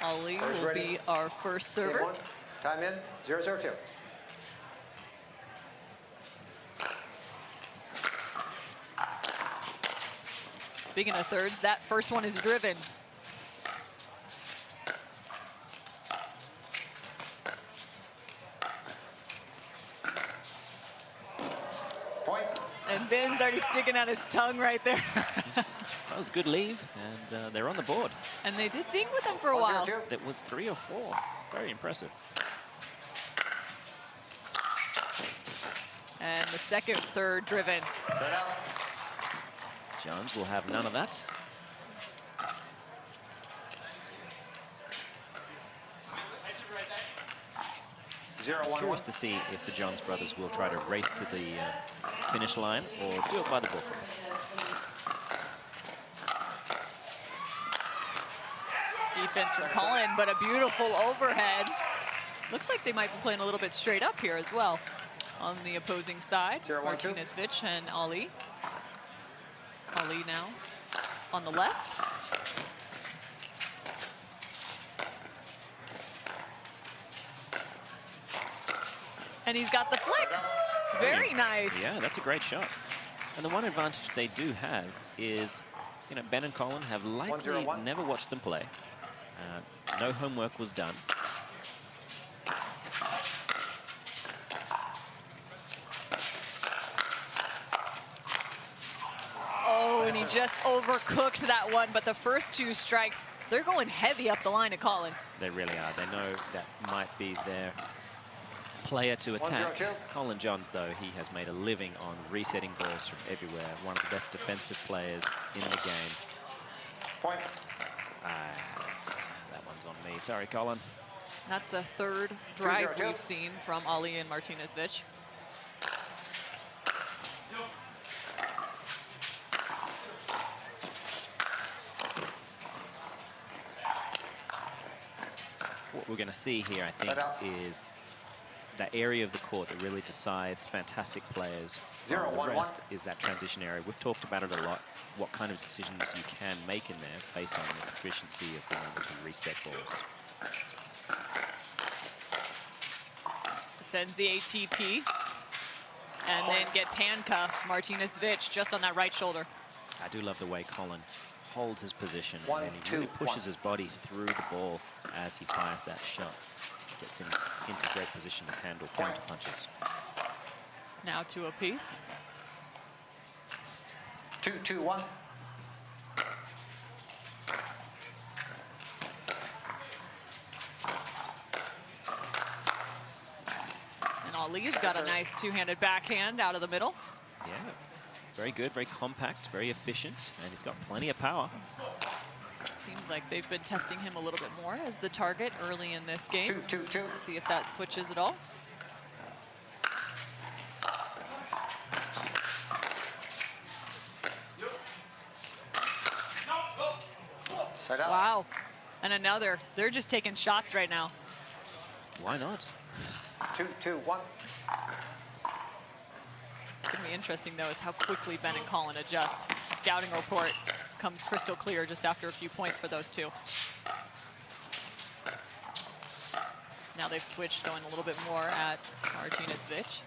Ali will be our first server. Time in, 0-0-2. Speaking of thirds, that first one is driven. Point. And Vin's already sticking out his tongue right there. That was a good leave, and they're on the board. And they did ding with him for a while. That was 3 or 4. Very impressive. And the second, third driven. Set out. Johns will have none of that. 0-1-1. I'm curious to see if the Johns brothers will try to race to the finish line or do it by the book. Defense from Colin, but a beautiful overhead. Looks like they might be playing a little bit straight up here as well. On the opposing side, Martinez-Vich and Ali. Ali now on the left. And he's got the flick. Very nice. Yeah, that's a great shot. And the one advantage they do have is, you know, Ben and Colin have likely never watched them play. No homework was done. Oh, and he just overcooked that one. But the first 2 strikes, they're going heavy up the line at Colin. They really are. They know that might be their player to attack. Colin Johns, though, he has made a living on resetting balls from everywhere. One of the best defensive players in the game. Point. That one's on me. Sorry, Colin. That's the third drive we've seen from Ali and Martinez-Vich. What we're going to see here, I think, is that area of the court that really decides fantastic players. The rest is that transition area. We've talked about it a lot, what kind of decisions you can make in there based on the efficiency of being able to reset balls. Defends the ATP and then gets handcuffed. Martinez-Vich just on that right shoulder. I do love the way Colin holds his position and he really pushes his body through the ball as he fires that shot. Gets him into great position to handle counter punches. Now 2 apiece. 2-2-1. And Ali's got a nice 2-handed backhand out of the middle. Yeah, very good, very compact, very efficient, and he's got plenty of power. Seems like they've been testing him a little bit more as the target early in this game. 2-2-2. See if that switches at all. Set out. Wow. And another. They're just taking shots right now. Why not? 2-2-1. It's going to be interesting, though, is how quickly Ben and Colin adjust. The scouting report comes crystal clear just after a few points for those 2. Now they've switched, going a little bit more at Martinez-Vich.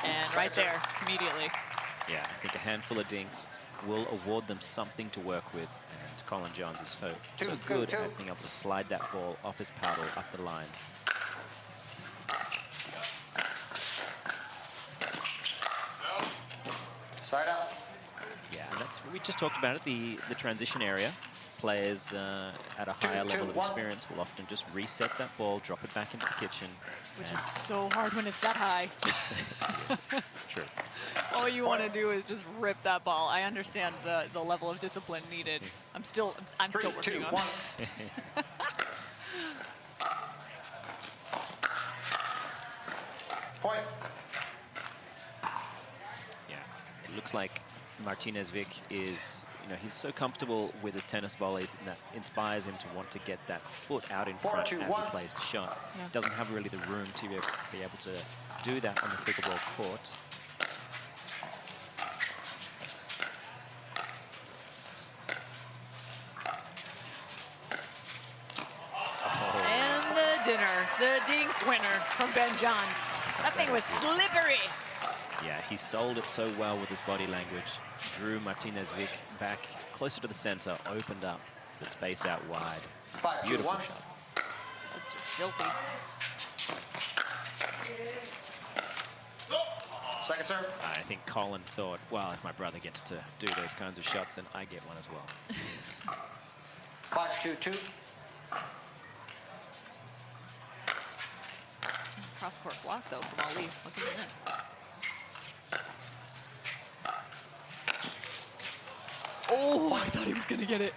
And right there, immediately. Yeah, I think a handful of dinks will award them something to work with. And Colin Johns is so good at being able to slide that ball off his paddle up the line. Side out. Yeah, and that's we just talked about it, the transition area. Players at a higher level of experience will often just reset that ball, drop it back into the kitchen. Which is so hard when it's that high. True. All you want to do is just rip that ball. I understand the level of discipline needed. I'm still working on it. Point. Yeah, it looks like Martinez-Vich is, he's so comfortable with his tennis volleys and that inspires him to want to get that foot out in front as he plays the shot. Yeah. Doesn't have really the room to be able to do that on the pickleball court. The dink winner from Ben Johns. That thing was slippery. Yeah, he sold it so well with his body language. Drew Martinez-Vic back closer to the center, opened up the space out wide. 5-2-1. Beautiful shot. That's just filthy. Second serve. I think Colin thought, well, if my brother gets to do those kinds of shots, then I get one as well. 5-2-2. Cross-court block, though, from Ali. Look at that. Oh, I thought he was going to get it.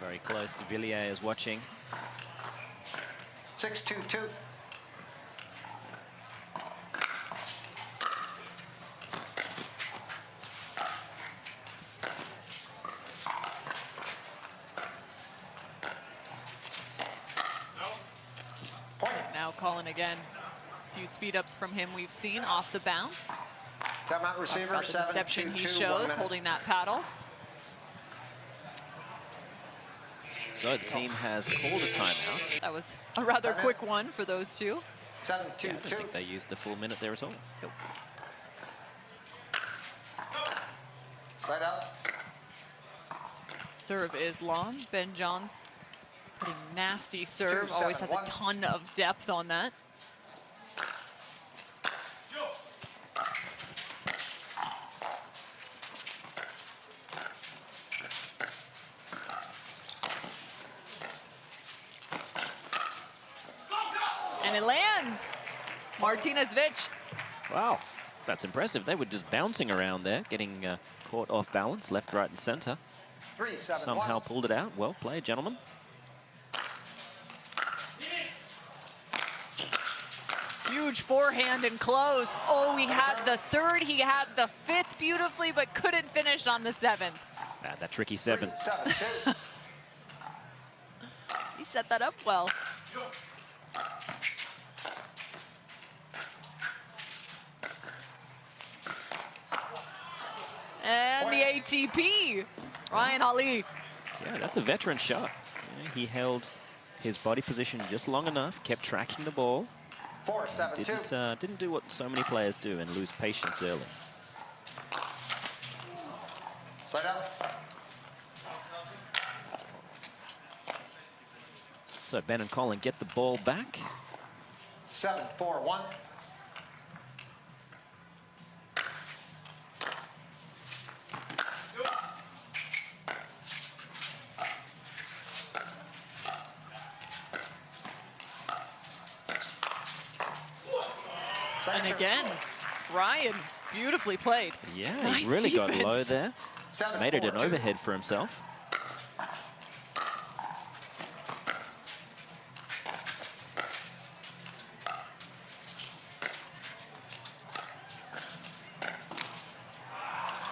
Very close. De Villiers is watching. 6-2-2. Now Colin again. A few speed ups from him we've seen off the bounce. Timeout receiver, The deception he 7-2-2, 1 shows minute. holding that paddle. So the team has called a timeout. That was a rather quick one for those two. 7-2-2. Yeah, I don't think they used the full minute there at all. Nope. Side out. Serve is long. Ben Johns putting nasty serve. 2-7-1. Always has a ton of depth on that. And it lands. Martinez-Vic. Wow, that's impressive. They were just bouncing around there, getting caught off balance, left, right, and center. 3-7-1. Somehow pulled it out. Well played, gentlemen. Huge forehand and close. Oh, he had the third, he had the fifth beautifully, but couldn't finish on the seventh. That tricky seven. 7-2. He set that up well. And the ATP, Ryan Ali. Yeah, that's a veteran shot. You know, he held his body position just long enough, kept tracking the ball. 4-7-2. Didn't do what so many players do and lose patience early. Side out. So Ben and Colin get the ball back. 7-4-1. And again, Ryan, beautifully played. Yeah, Nice he really got defense. low there. 7-4-2. Made it an overhead for himself.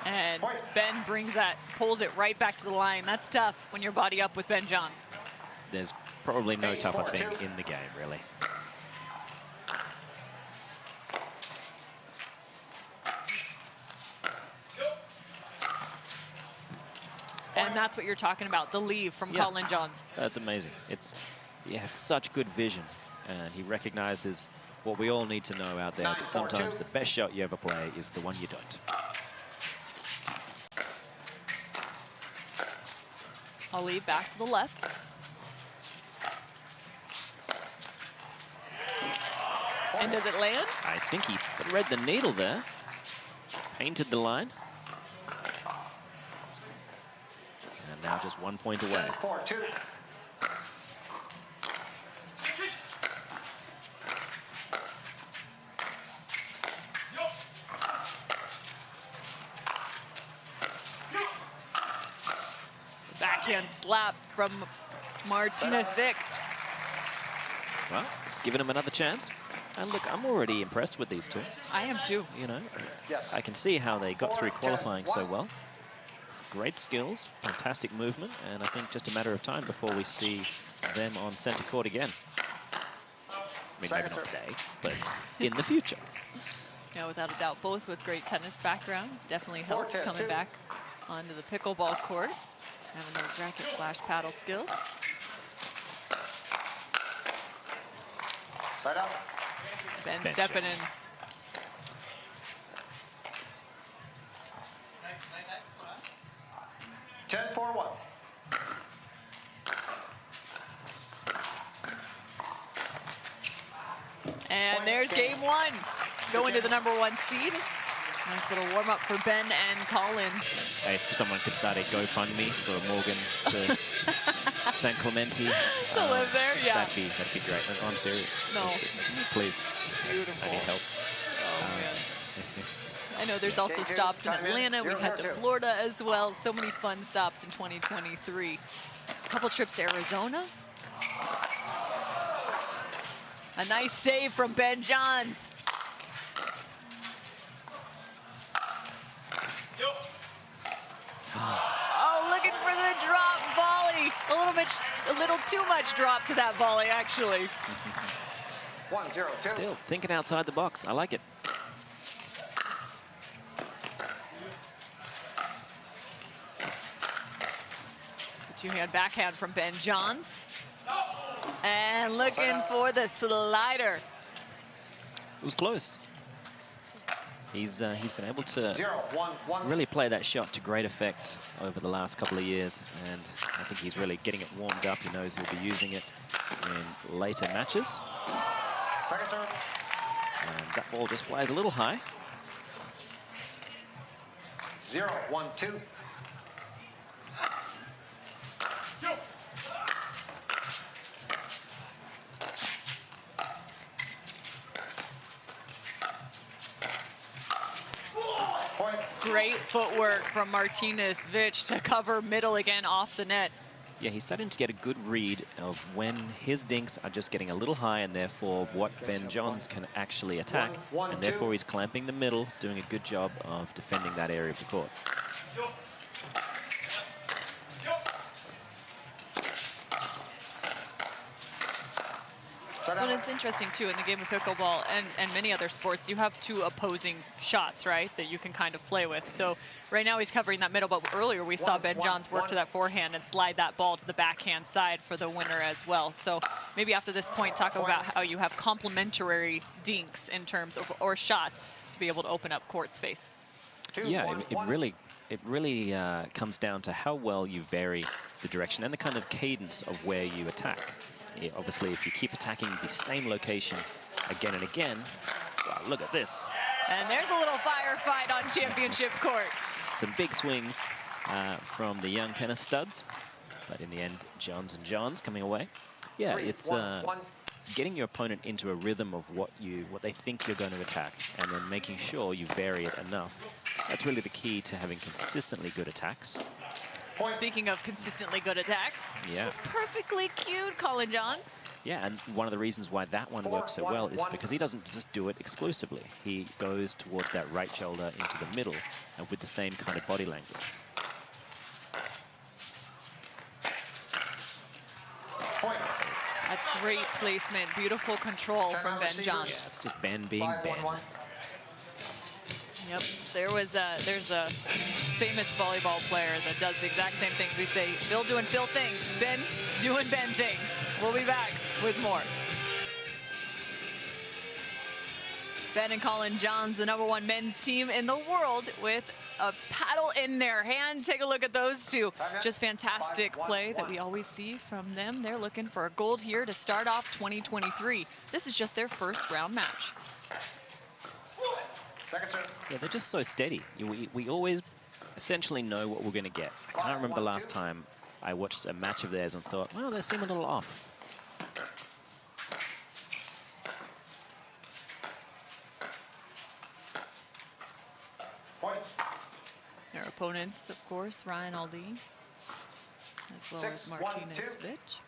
And Ben brings that, pulls it right back to the line. That's tough when you're body up with Ben Johns. There's probably no tougher 8-4-2. thing in the game, really. And that's what you're talking about, the leave from Yeah. Colin Johns. That's amazing. He has such good vision, and he recognizes what we all need to know out there, that sometimes 9-4-2. the best shot you ever play is the one you don't. Ali back to the left. And does it land? I think he read the needle there. Painted the line. And now just 1 point away. 10-4-2. Backhand slap from Martinez-Vic. Well, it's given him another chance. And look, I'm already impressed with these two. I am too. You know, Yes. I can see how they got through 4-10-1. qualifying so well. Great skills, fantastic movement, and I think just a matter of time before we see them on center court again. I mean, maybe not today, but in the future. Yeah, without a doubt, both with great tennis background. Definitely helps 4-10-2. coming back onto the pickleball court, having those racket/paddle skills. Side out. Ben Ben stepping Jones. in. Ten, 4-1. And there's game one. Going to the #1 seed. Nice little warm up for Ben and Colin. Hey, if someone could start a GoFundMe for Morgan to San Clemente. To live there, yeah. That'd be great. No, I'm serious. No. Please. Beautiful. I need help. Oh, man. I know there's also stops in Atlanta. We head to Florida as well. So many fun stops in 2023. A couple trips to Arizona. A nice save from Ben Johns. Oh, looking for the drop volley. A little too much drop to that volley, actually. 1-0, 2. Still thinking outside the box. I like it. The two-hand backhand from Ben Johns. And looking for the slider. It was close. He's been able to 0-1-1. really play that shot to great effect over the last couple of years, and I think he's really getting it warmed up. He knows he'll be using it in later matches. Second serve. And that ball just flies a little high. 0-1-2. Great footwork from Martinez-Vich to cover middle again off the net. Yeah, he's starting to get a good read of when his dinks are just getting a little high, and therefore what Ben Johns can actually attack. And therefore he's clamping the middle, doing a good job of defending that area of the court. But it's interesting, too, in the game of pickleball and many other sports, you have two opposing shots, right, that you can kind of play with. So right now he's covering that middle, but earlier we saw Ben Johns work to that forehand and slide that ball to the backhand side for the winner as well. So maybe after this point, talk about how you have complementary dinks in terms of, or shots, to be able to open up court space. Yeah, it really comes down to how well you vary the direction and the kind of cadence of where you attack. Yeah, obviously, if you keep attacking the same location again and again, wow, look at this. And there's a little firefight on championship court. Some big swings from the young tennis studs, but in the end, Johns and Johns coming away. Yeah, it's getting your opponent into a rhythm of what they think you're going to attack, and then making sure you vary it enough. That's really the key to having consistently good attacks. Speaking of consistently good attacks, yeah, it's perfectly cued, Colin Johns. Yeah, and one of the reasons why that one works so well is because he doesn't just do it exclusively. He goes towards that right shoulder into the middle, and with the same kind of body language. That's great placement, beautiful control from Ben Johns. Yeah, it's just Ben being Ben. Yep, there's a famous volleyball player that does the exact same things. We say, Phil doing Phil things, Ben doing Ben things. We'll be back with more. Ben and Colin Johns, the #1 men's team in the world, with a paddle in their hand. Take a look at those two. Just fantastic play that we always see from them. They're looking for a gold here to start off 2023. This is just their first round match. Yeah, they're just so steady. We always essentially know what we're going to get. I can't remember the last time I watched a match of theirs and thought, well, they seem a little off. Their opponents, of course, Ryan Aldi, as well as Martinez-Vich.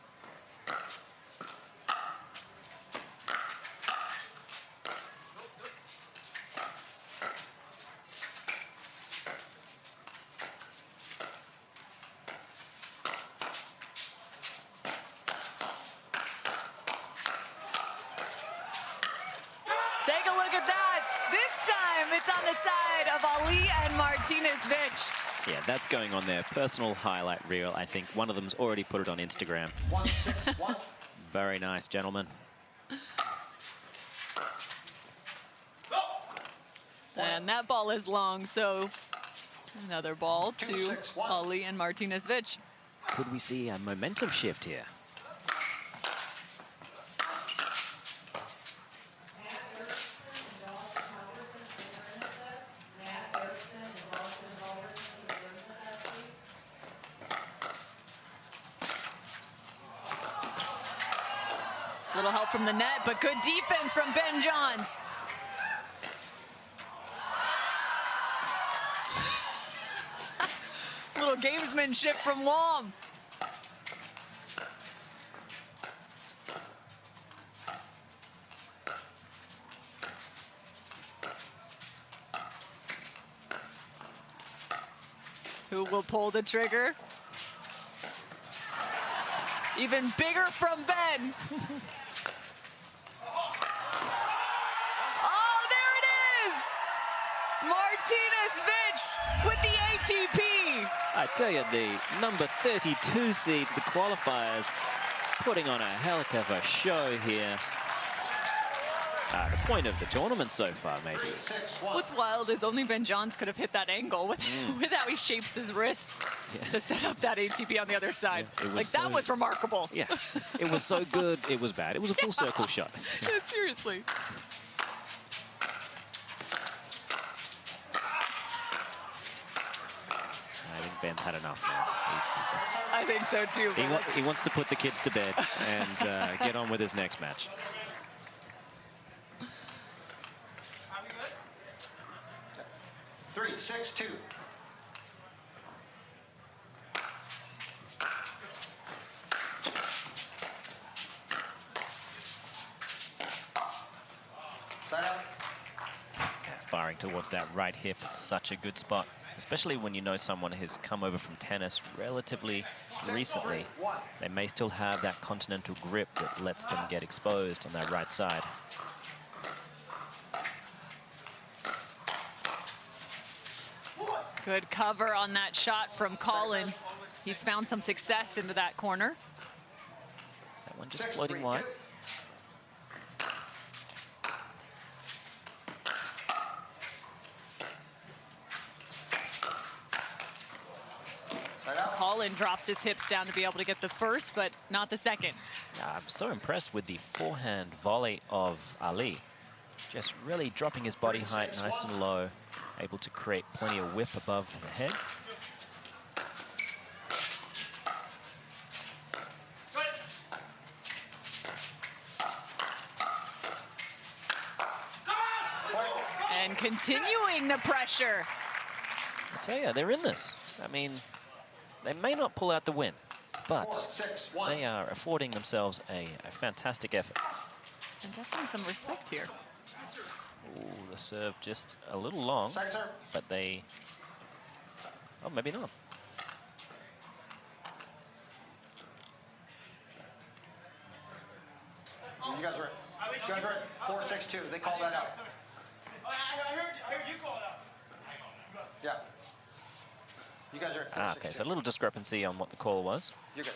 Take a look at that. This time it's on the side of Ali and Martinez-Vich. Yeah, that's going on their personal highlight reel. I think one of them's already put it on Instagram. 1-6-1. Very nice, gentlemen. And that ball is long, so another ball to Ali and Martinez-Vich. Could we see a momentum shift here? Little help from the net, but good defense from Ben Johns. Little gamesmanship from Wom. Who will pull the trigger? Even bigger from Ben. Oh, there it is! Martinez-Vich with the ATP. I tell you, the number 32 seeds, the qualifiers, putting on a hell of a show here. The point of the tournament so far, maybe. What's wild is only Ben Johns could have hit that angle with how he shapes his wrist to set up that ATP on the other side. Yeah, that was remarkable. Yeah, it was so good, it was bad. It was a full circle shot. Yeah, seriously. I think Ben's had enough now. I think so too. He wants to put the kids to bed and get on with his next match. Three, 6-2. Side out. Firing towards that right hip, it's such a good spot, especially when you know someone has come over from tennis relatively recently. They may still have that continental grip that lets them get exposed on that right side. Good cover on that shot from Colin. He's found some success into that corner. That one just floating wide. Colin drops his hips down to be able to get the first, but not the second. I'm so impressed with the forehand volley of Ali. Just really dropping his body height nice and low, able to create plenty of whip above the head. And continuing the pressure. I tell you, they're in this. I mean, they may not pull out the win, but they are affording themselves a fantastic effort. And definitely some respect here. Ooh, the serve just a little long, but they... Oh, maybe not. You guys are at 4-6-2. They call that out. I heard you call it out. Yeah. You guys are at 4-6-2. Okay, so a little discrepancy on what the call was. You're good.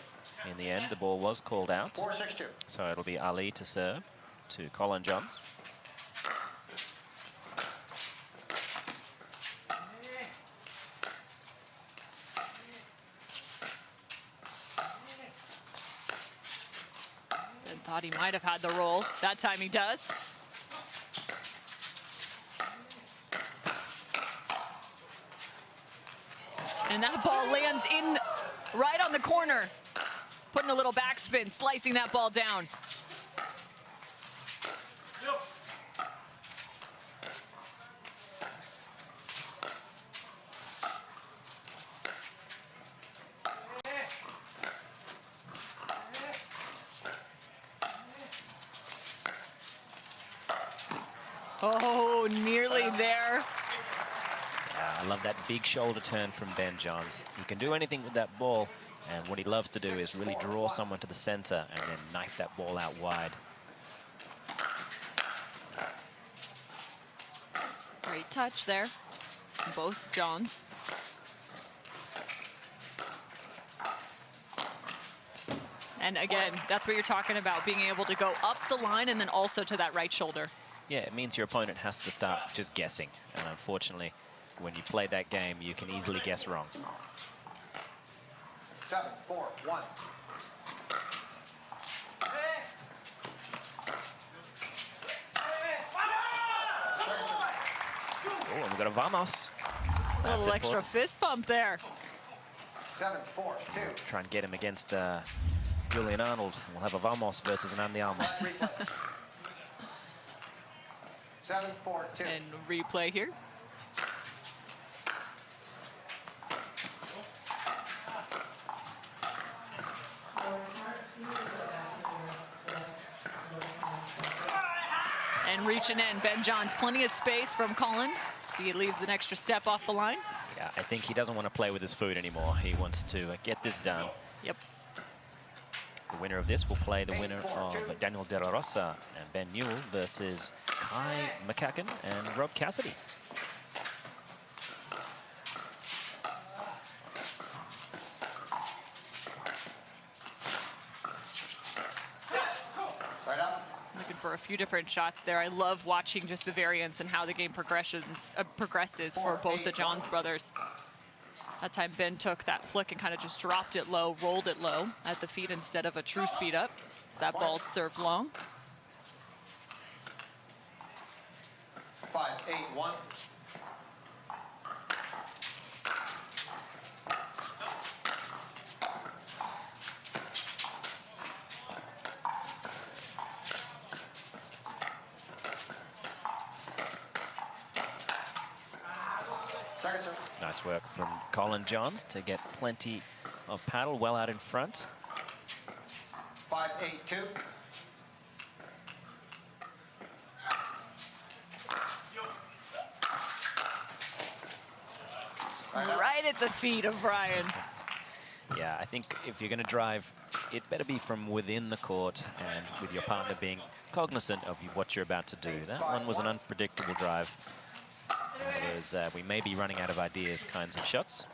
In the end, the ball was called out. 4-6-2. So it'll be Ali to serve to Colin Johns. And thought he might have had the roll. That time he does. And that ball lands in right on the corner. Putting a little backspin, slicing that ball down. Oh, nearly there. I love that big shoulder turn from Ben Johns. He can do anything with that ball, and what he loves to do is really draw someone to the center and then knife that ball out wide. Great touch there, both Johns. And again, that's what you're talking about, being able to go up the line and then also to that right shoulder. Yeah, it means your opponent has to start just guessing. And unfortunately, when you play that game, you can easily guess wrong. 7, 4, 1. Oh, and we've got a vamos. A little extra fist bump there. 7, 4, 2. Try and get him against Julian Arnold. We'll have a vamos versus an Andy Armour. 7, 4, 2. And replay here. And reaching in, Ben Johns, plenty of space from Colin. See, he leaves an extra step off the line. Yeah, I think he doesn't want to play with his food anymore. He wants to get this done. Yep. The winner of this will play the winner of Daniel De La Rosa and Ben Newell versus Kai McCacken and Rob Cassidy. Side out. Looking for a few different shots there. I love watching just the variance and how the game progresses for both the Johns brothers. That time Ben took that flick and kind of just dropped it low, rolled it low at the feet instead of a true speed up. So that ball served long. 5, 8, 1. Second serve. Nice work from Colin Johns to get plenty of paddle well out in front. 5, 8, 2. Right at the feet of Ryan. Yeah, I think if you're going to drive, it better be from within the court and with your partner being cognizant of what you're about to do. That one was an unpredictable drive. One of those, we may be running out of ideas kinds of shots.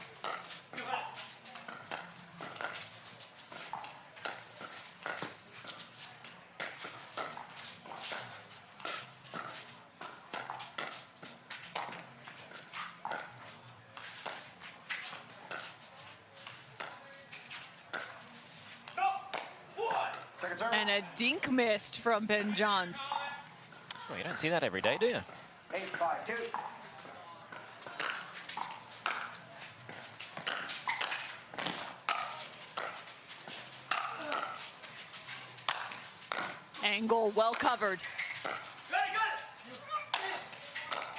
Second serve. And a dink missed from Ben Johns. Well, you don't see that every day, do you? 8, 5, 2. Angle well covered.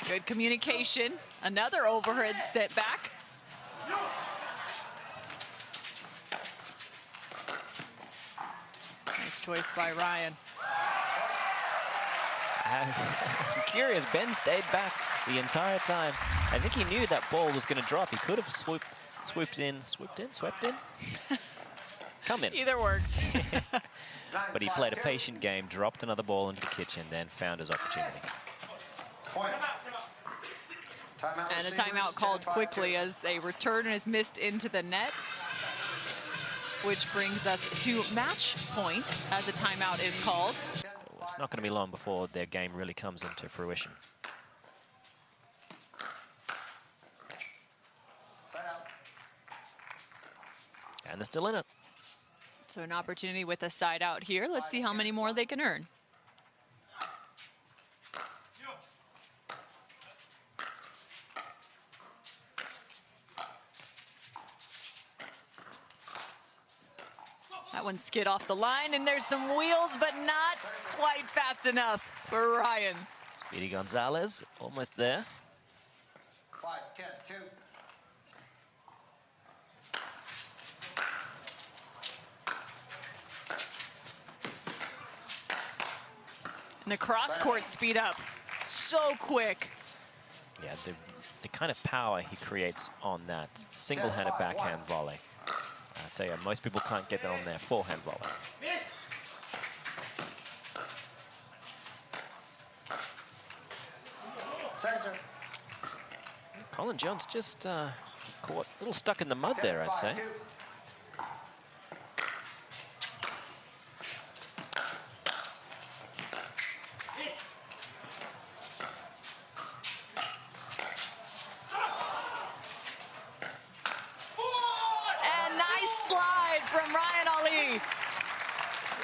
Good communication. Another overhead setback. Nice choice by Ryan. I'm curious, Ben stayed back the entire time. I think he knew that ball was going to drop. He could have swept in. Come in. Either works. But he played a patient game, dropped another ball into the kitchen, then found his opportunity. Point. Timeout And a receivers, timeout 10, called 5, quickly 2. as a return is missed into the net, which brings us to match point as a timeout is called. It's not going to be long before their game really comes into fruition. Side out. And they're still in it. So an opportunity with a side out here. Let's see how many more they can earn. That one skid off the line, and there's some wheels, but not quite fast enough for Ryan. Speedy Gonzalez, almost there. 5, 10, 2. And the cross-court speed up so quick. Yeah, the kind of power he creates on that single-handed backhand volley. I tell you, most people can't get that on their forehand volley. Second serve. Colin Johns just caught a little stuck in the mud there, I'd say. 5, 2. from Ryan Ali.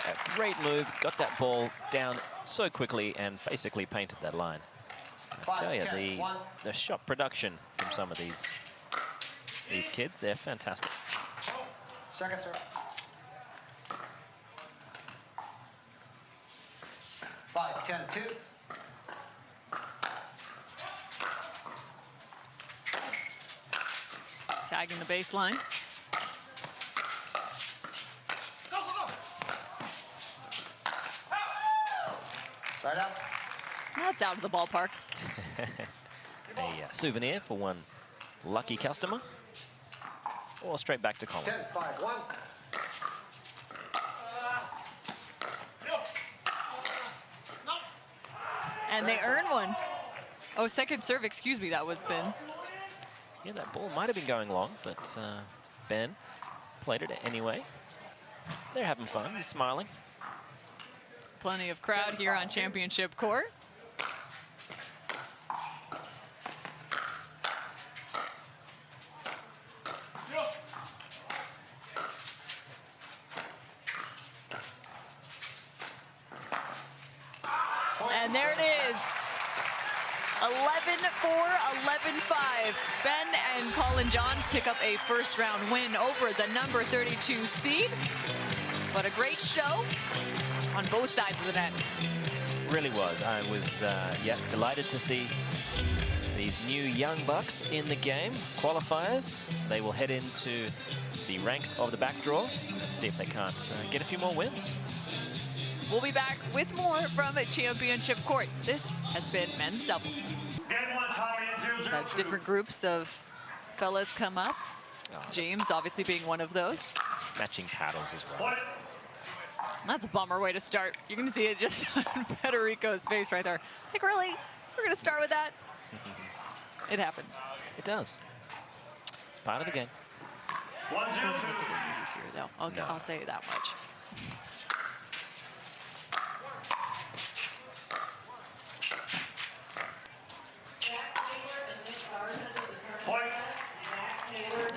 A great move, got that ball down so quickly and basically painted that line. I tell you, the shot production from some of these kids, they're fantastic. Second serve. 5-10-2. Tagging the baseline. Side out. That's out of the ballpark. A souvenir for one lucky customer. Or straight back to Colin. 10-5-1. And they earn one. Oh, second serve, excuse me, that was Ben. Yeah, that ball might have been going long, but Ben played it anyway. They're having fun, he's smiling. Plenty of crowd here on championship court. And there it is. 11-4, 11-5. Ben and Colin Johns pick up a first-round win over the number 32 seed. What a great show on both sides of the net. Really was. I was, delighted to see these new young bucks in the game. Qualifiers. They will head into the ranks of the back draw and see if they can't get a few more wins. We'll be back with more from Championship Court. This has been men's doubles. So different groups of fellas come up. James obviously being one of those. Matching paddles as well. That's a bummer way to start. You can see it just on Federico's face right there. Like, really? We're going to start with that? It happens. It does. It's part of the game. It doesn't make it any easier, though. I'll say that much.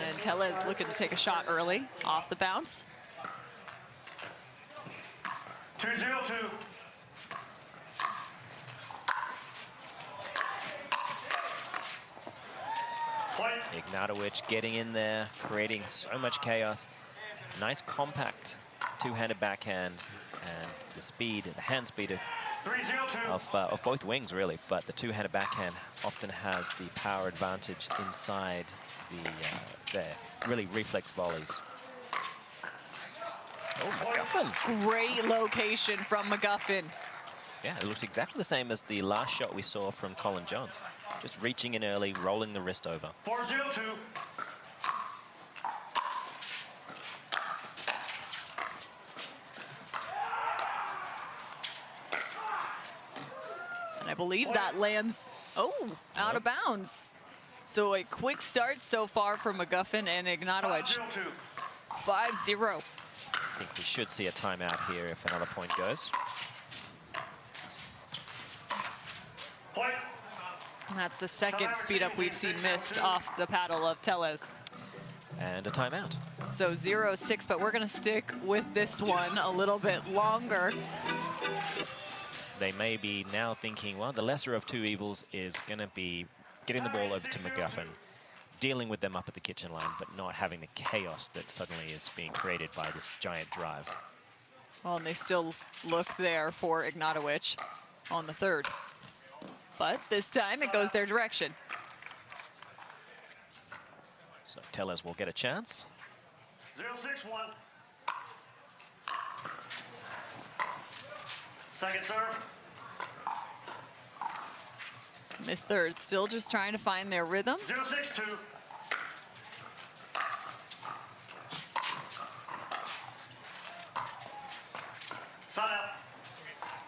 And Tellez looking to take a shot early off the bounce. 2-0-2. Ignatowicz getting in there, creating so much chaos. Nice compact two-handed backhand, and the speed, the hand speed of both wings really, but the two-handed backhand often has the power advantage inside the really reflex volleys. Oh, McGuffin. Great location from McGuffin. Yeah, it looked exactly the same as the last shot we saw from Colin Johns. Just reaching in early, rolling the wrist over. 4-0-2. And I believe that lands, out of bounds. So a quick start so far for McGuffin and Ignatowicz. 5-0. I think we should see a timeout here if another point goes. Point. And that's the second speed up we've seen missed off the paddle of Tellez. And a timeout. So 0-6, but we're going to stick with this one a little bit longer. They may be now thinking, well, the lesser of two evils is going to be getting the ball over to McGuffin, dealing with them up at the kitchen line, but not having the chaos that suddenly is being created by this giant drive. Well, and they still look there for Ignatowicz on the third. But this time it goes their direction. So Tellez will get a chance. 0-6-1. Second serve. Miss third, still just trying to find their rhythm. 0-6-2. Sun out.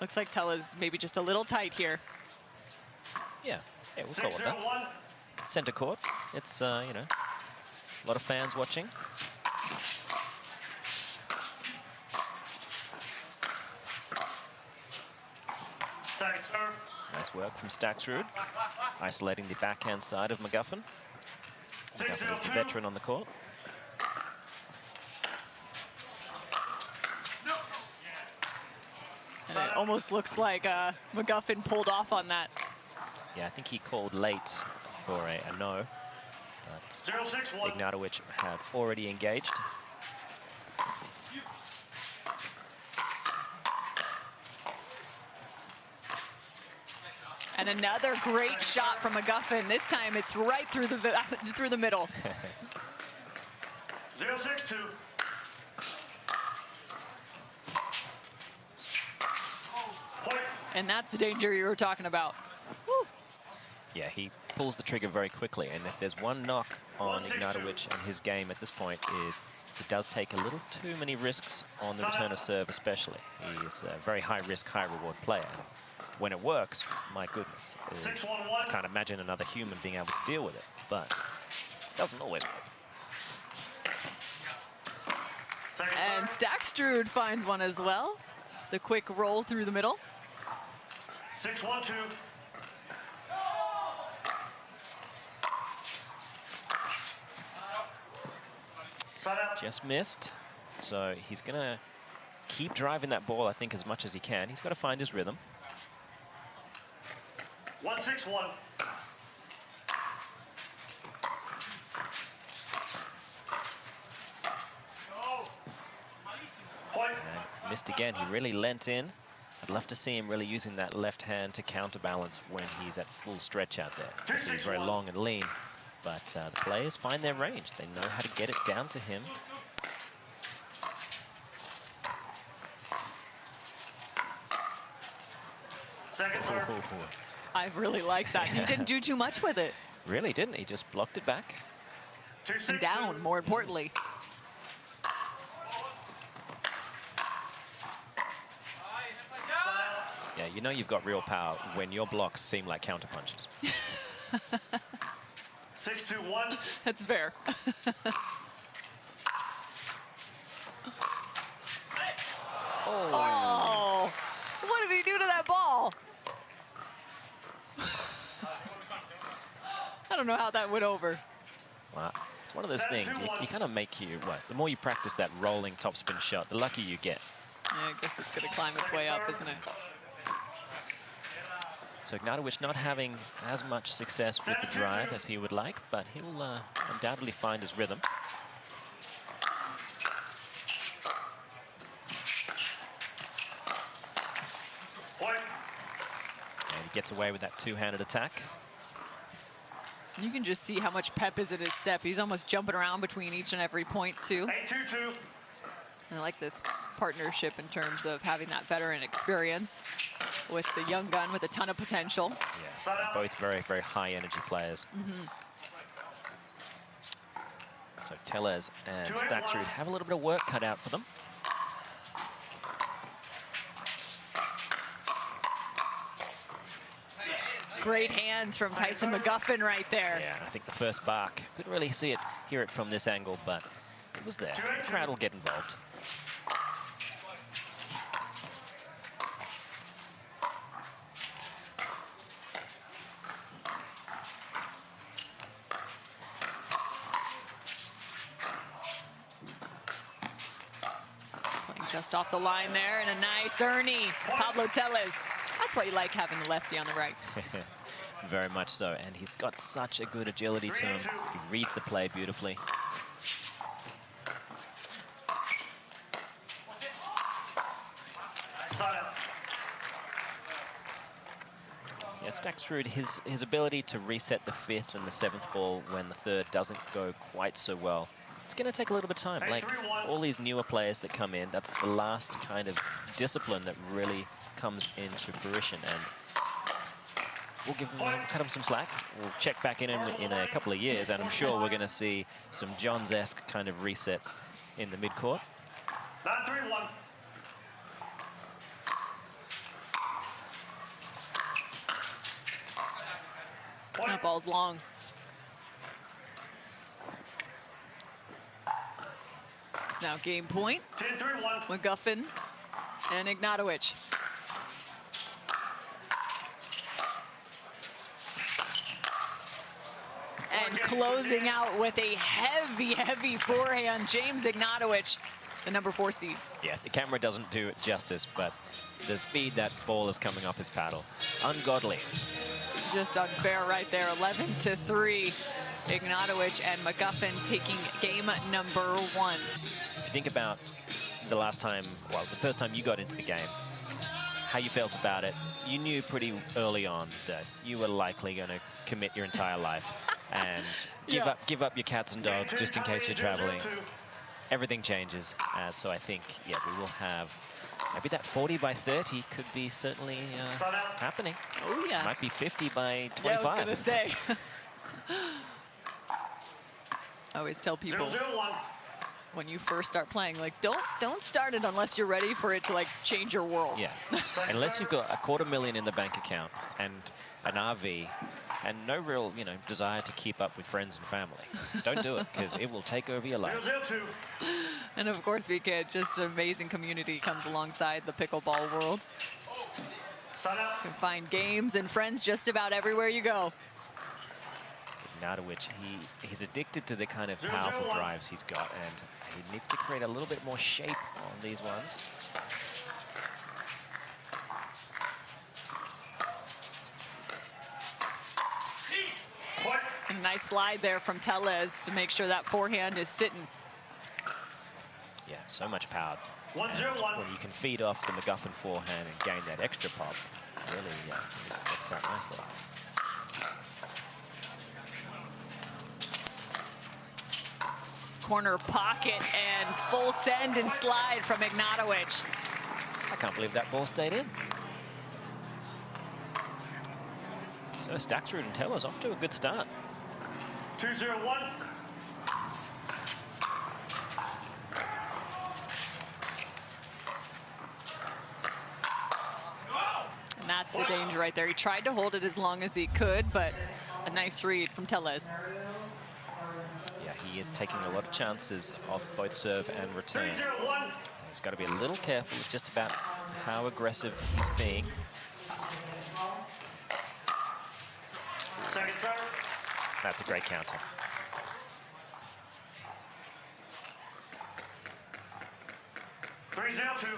Looks like Tellez maybe just a little tight here. Yeah, we'll call it that. 6-0-1. Center court. It's, you know, a lot of fans watching. Second serve. Nice work from Staxrud, isolating the backhand side of McGuffin. McGuffin is the 6-0-2. veteran on the court. And it almost looks like McGuffin pulled off on that. Yeah, I think he called late for a no. But 0-6-1. Ignatovic had already engaged. And another great shot from McGuffin. This time it's right through the middle. 0-6-2. Point. And that's the danger you were talking about. Woo. Yeah, he pulls the trigger very quickly. And if there's one knock on 1-6-2. Ignatovic and his game at this point is he does take a little too many risks on the return of serve especially. He's a very high risk, high reward player. When it works, my goodness. 6-1-1. I can't imagine another human being able to deal with it, but it doesn't always work. Second And serve. Stackstrud finds one as well. The quick roll through the middle. 6-1-2. Side out. Just missed. So he's going to keep driving that ball, I think, as much as he can. He's got to find his rhythm. 1-6-1. Point. And missed again. He really leant in. I'd love to see him really using that left hand to counterbalance when he's at full stretch out there. Because he's very long and lean. But the players find their range. They know how to get it down to him. Second serve. I really like that. He didn't do too much with it. Really didn't. He just blocked it back. 2-6-2. And down, more importantly. Yeah, you know you've got real power when your blocks seem like counterpunches. 6-2-1. That's fair. Oh, what did he do to that ball? I don't know how that went over. Wow. It's one of those things, you kind of make you, the more you practice that rolling topspin shot, the luckier you get. Yeah, I guess it's going to climb its way up, isn't it? So Ignatovic not having as much success with the drive as he would like, but he'll undoubtedly find his rhythm. Point. And he gets away with that two-handed attack. You can just see how much pep is in his step. He's almost jumping around between each and every point, too. 8-2-2. I like this partnership in terms of having that veteran experience with the young gun with a ton of potential. Yeah, both very, very high energy players. So Tellez and Stackstrud have a little bit of work cut out for them. Great hands from Tyson McGuffin right there. Yeah, I think the first bark, couldn't really hear it from this angle, but it was there. The crowd will get involved. Playing just off the line there, and a nice Ernie. Pablo Tellez. That's why you like having the lefty on the right. Very much so, and he's got such a good agility to him. He reads the play beautifully. Yeah, Stackstrud, his ability to reset the fifth and the seventh ball when the third doesn't go quite so well, it's going to take a little bit of time. Like all these newer players that come in, that's the last kind of discipline that really comes into fruition. And we'll cut him some slack. We'll check back in a couple of years, and I'm sure we're going to see some Johns-esque kind of resets in the midcourt. 9-3-1. That ball's long. It's now game point. 10-3-1. McGuffin and Ignatovic. And closing out with a heavy, heavy forehand, James Ignatovic. the number 4 seed. Yeah, the camera doesn't do it justice, but the speed that ball is coming off his paddle, ungodly. Just unfair right there, 11-3. Ignatowicz and McGuffin taking game number 1. If you think about the last time, well, the first time you got into the game, how you felt about it, you knew pretty early on that you were likely going to commit your entire life and give up your cats and dogs just in case you're traveling. Everything changes, so I think, yeah, we will have maybe that 40 by 30 could be certainly happening. Oh yeah, Might be 50 by 25. Yeah, I was gonna say. I always tell people when you first start playing, like, don't start it unless you're ready for it to like change your world. Yeah, unless you've got $250,000 in the bank account and an RV and no real, desire to keep up with friends and family. Don't do it, because it will take over your life. And of course, we get just an amazing community comes alongside the pickleball world. You can find games and friends just about everywhere you go. Ignatowicz, he's addicted to the kind of powerful drives he's got, and he needs to create a little bit more shape on these ones. A nice slide there from Tellez to make sure that forehand is sitting. Yeah, so much power. 1-0-1. When you can feed off the McGuffin forehand and gain that extra pop, really works out nicely. Corner pocket and full send and slide from Ignatowicz. I can't believe that ball stayed in. So Stacksrud and Tellez off to a good start. 2-0-1. And that's the danger right there. He tried to hold it as long as he could, but a nice read from Tellez. Yeah, he is taking a lot of chances off both serve and return. 3-0-1. He's got to be a little careful just about how aggressive he's being. Second serve. That's a great counter. Three 0-2.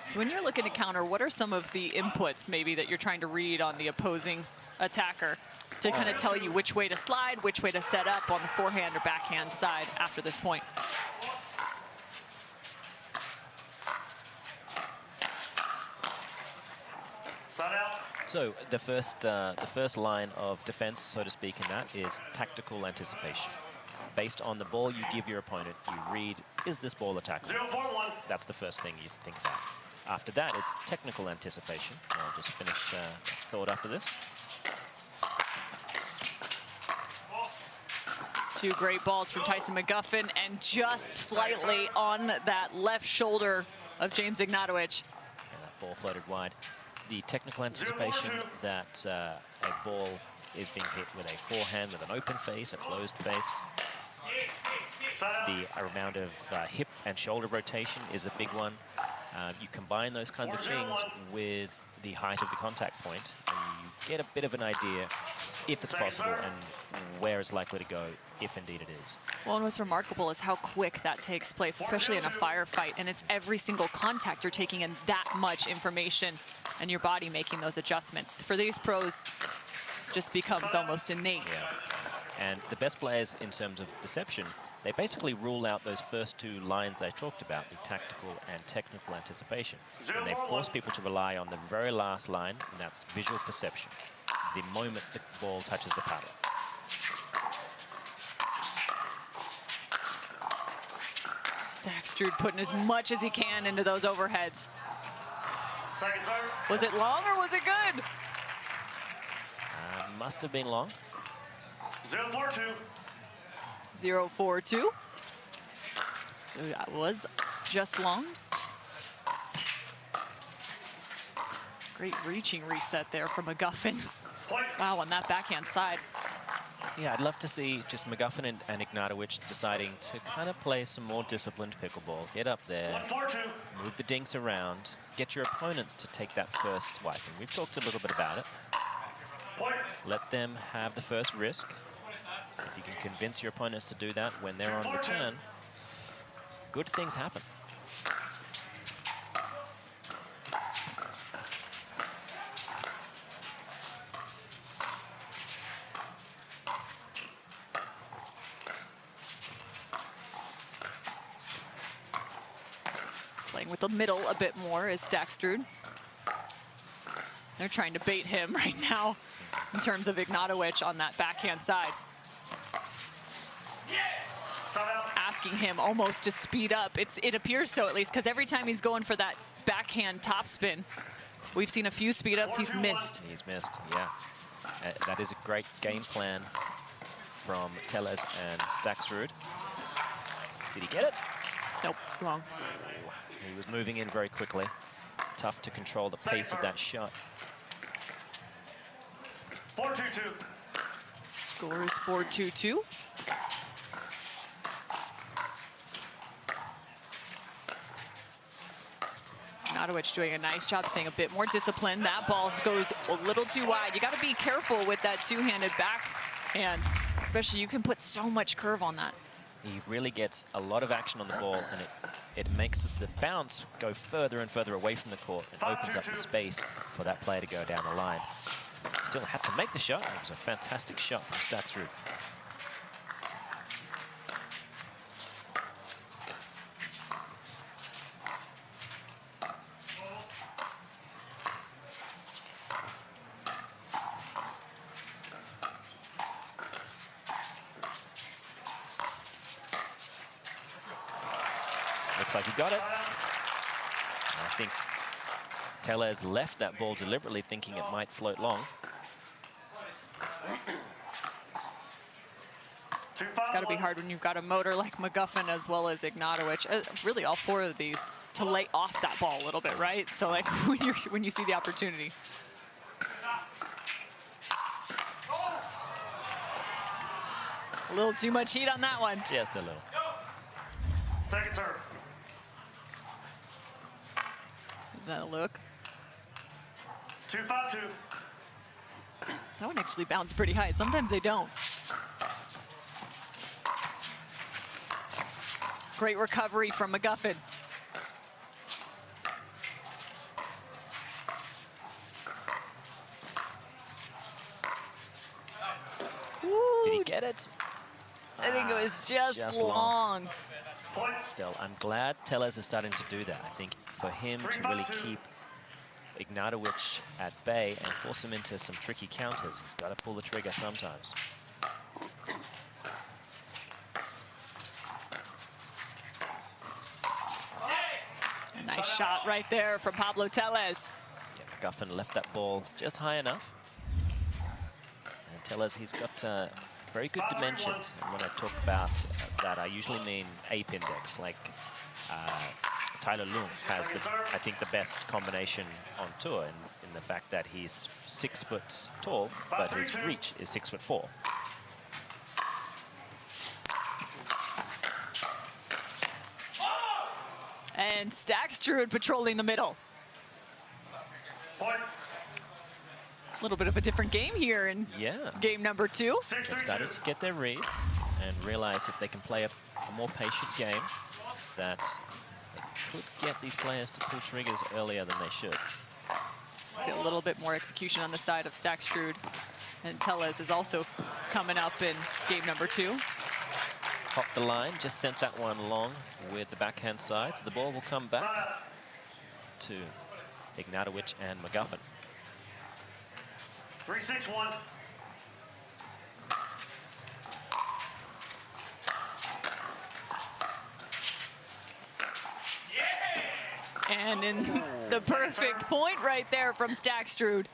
So when you're looking to counter, what are some of the inputs maybe that you're trying to read on the opposing attacker to kind of tell you which way to slide, which way to set up on the forehand or backhand side after this point? So the first line of defense, so to speak, in that is tactical anticipation. Based on the ball you give your opponent, you read, is this ball attackable? 0-4-1. That's the first thing you think about. After that, it's technical anticipation. I'll just finish thought after this. Two great balls from Tyson McGuffin, and just slightly on that left shoulder of James Ignatowicz. And that ball floated wide. The technical anticipation that a ball is being hit with a forehand with an open face, a closed face. The amount of hip and shoulder rotation is a big one. You combine those kinds of things with the height of the contact point, and you get a bit of an idea if it's possible and where it's likely to go, if indeed it is. Well, and what's remarkable is how quick that takes place, especially in a firefight. And it's every single contact you're taking in that much information and your body making those adjustments. For these pros, just becomes almost innate. Yeah. And the best players in terms of deception, they basically rule out those first two lines I talked about, the tactical and technical anticipation. And they force people to rely on the very last line, and that's visual perception, the moment the ball touches the paddle. Stacksrud putting as much as he can into those overheads. Second serve. Was it long or was it good? Must have been long. 0-4-2. 0-4-2. That was just long. Great reaching reset there from McGuffin. Wow, on that backhand side. Yeah, I'd love to see just McGuffin and Ignatowicz deciding to kind of play some more disciplined pickleball. Get up there, 1-4-2. move the dinks around, get your opponents to take that first swipe. And we've talked a little bit about it. Point. Let them have the first risk. If you can convince your opponents to do that when they're on return, good things happen. Playing with the middle a bit more is Stackstrud. They're trying to bait him right now in terms of Ignatowicz on that backhand side. Asking him almost to speed up. It appears so, at least, because every time he's going for that backhand topspin, we've seen a few speed ups he's missed. He's missed, yeah. That is a great game plan from Tellez and Stackstrud. Did he get it? Nope, wrong. He was moving in very quickly. Tough to control the pace of that shot. 4-2-2. Score is 4-2-2. Ignatowicz doing a nice job staying a bit more disciplined. That ball goes a little too wide. You got to be careful with that two-handed backhand, especially you can put so much curve on that. He really gets a lot of action on the ball, and it makes the bounce go further and further away from the court and opens up the space for that player to go down the line. Still had to make the shot. It was a fantastic shot from Stackstrud. Looks like he got it. And I think Tellez left that ball deliberately, thinking it might float long. It's got to be hard when you've got a motor like McGuffin as well as Ignatowicz. Really, all four of these to lay off that ball a little bit, right? So, like when you see the opportunity. A little too much heat on that one. Just a little. Second serve. That look. 2-5-2. That one actually bounced pretty high. Sometimes they don't. Great recovery from McGuffin. Did he get it? I think it was just long. Still, I'm glad Tellez is starting to do that. I think for him to really keep Ignatowicz at bay and force him into some tricky counters, he's got to pull the trigger sometimes. A nice shot right there from Pablo Tellez. Yeah, McGuffin left that ball just high enough. And Tellez, he's got very good dimensions. And when I talk about that, I usually mean ape index, like Tyler Lung has, I think, the best combination on tour in the fact that he's 6 foot tall, but his reach is 6'4". And Stackstrud patrolling the middle. Point. A little bit of a different game here in game number 2. They've started to get their reads and realized if they can play a more patient game, that they could get these players to pull triggers earlier than they should. A little bit more execution on the side of Stackstrud. And Tellez is also coming up in game number 2. Popped the line, just sent that one long with the backhand side. So the ball will come back to Ignatowicz and McGuffin. 3-6-1. And in the perfect point right there from Stackstrud.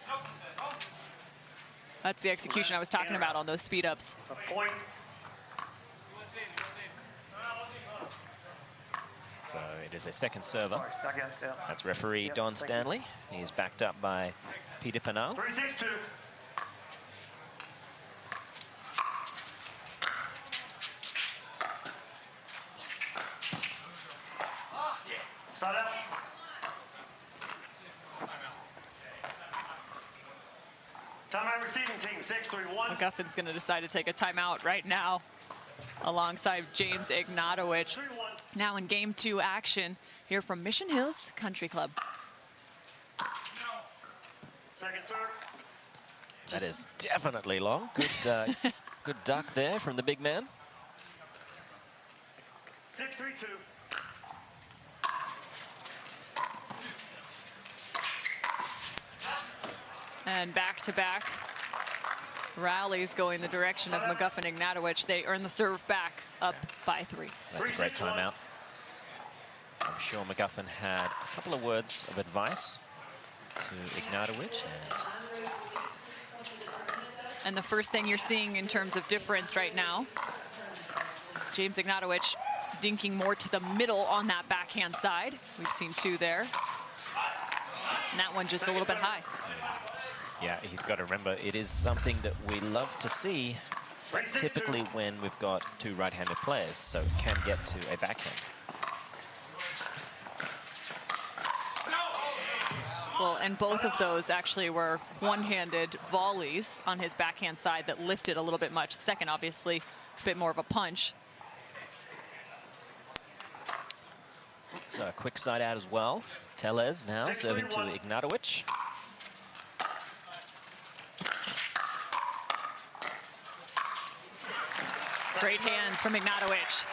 That's the execution I was talking about on those speed ups. Point. So it is a second server. That's referee Don Stanley. He's backed up by Peter Penal. 3-6-2. Side out. Timeout. Time receiving team, 6-3-1. McGuffin's going to decide to take a timeout right now alongside James Ignatowicz. 3-1. Now in game 2 action here from Mission Hills Country Club. Second serve. That is definitely long. Good, good duck there from the big man. 6-3-2. And back-to-back rallies going the direction of McGuffin Ignatowicz. They earn the serve back up by 3. That's a great timeout. I'm sure McGuffin had a couple of words of advice to Ignatowicz. And the first thing you're seeing in terms of difference right now, James Ignatowicz dinking more to the middle on that backhand side. We've seen 2 there. And that one just a little bit high. Yeah, he's got to remember, it is something that we love to see, typically when we've got 2 right-handed players, so it can get to a backhand. Well, and both of those actually were one-handed volleys on his backhand side that lifted a little bit much. Second, obviously, a bit more of a punch. So a quick side out as well. Tellez now serving to Ignatowicz. Great hands from Ignatowicz.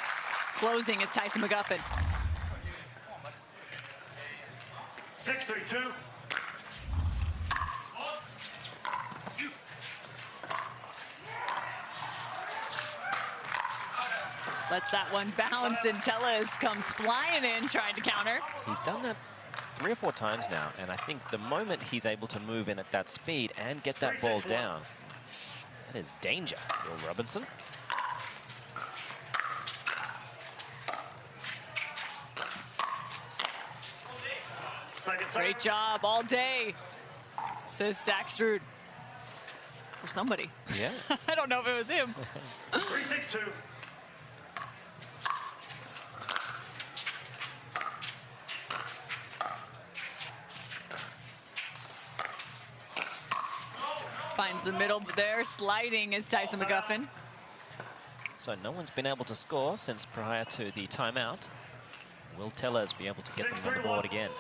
Closing is Tyson McGuffin. 6-3-2. Lets that one bounce, and Tellez comes flying in, trying to counter. He's done that 3 or 4 times now, and I think the moment he's able to move in at that speed and get that ball down, that is danger, Will Robinson. Great job all day, says Stackstrud. Or somebody. Yeah. I don't know if it was him. 3-6-2. Finds the middle there. Sliding is Tyson McGuffin. So no one's been able to score since prior to the timeout. Will Tellez be able to get them on the board again?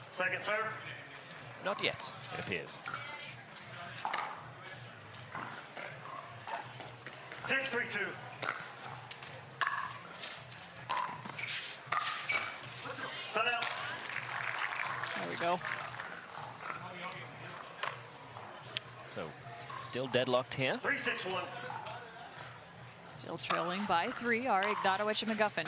Second serve. Not yet, it appears. 6-3-2. Set out. There we go. So still deadlocked here. 3-6-1. Still trailing by 3 are Ignatowicz and McGuffin.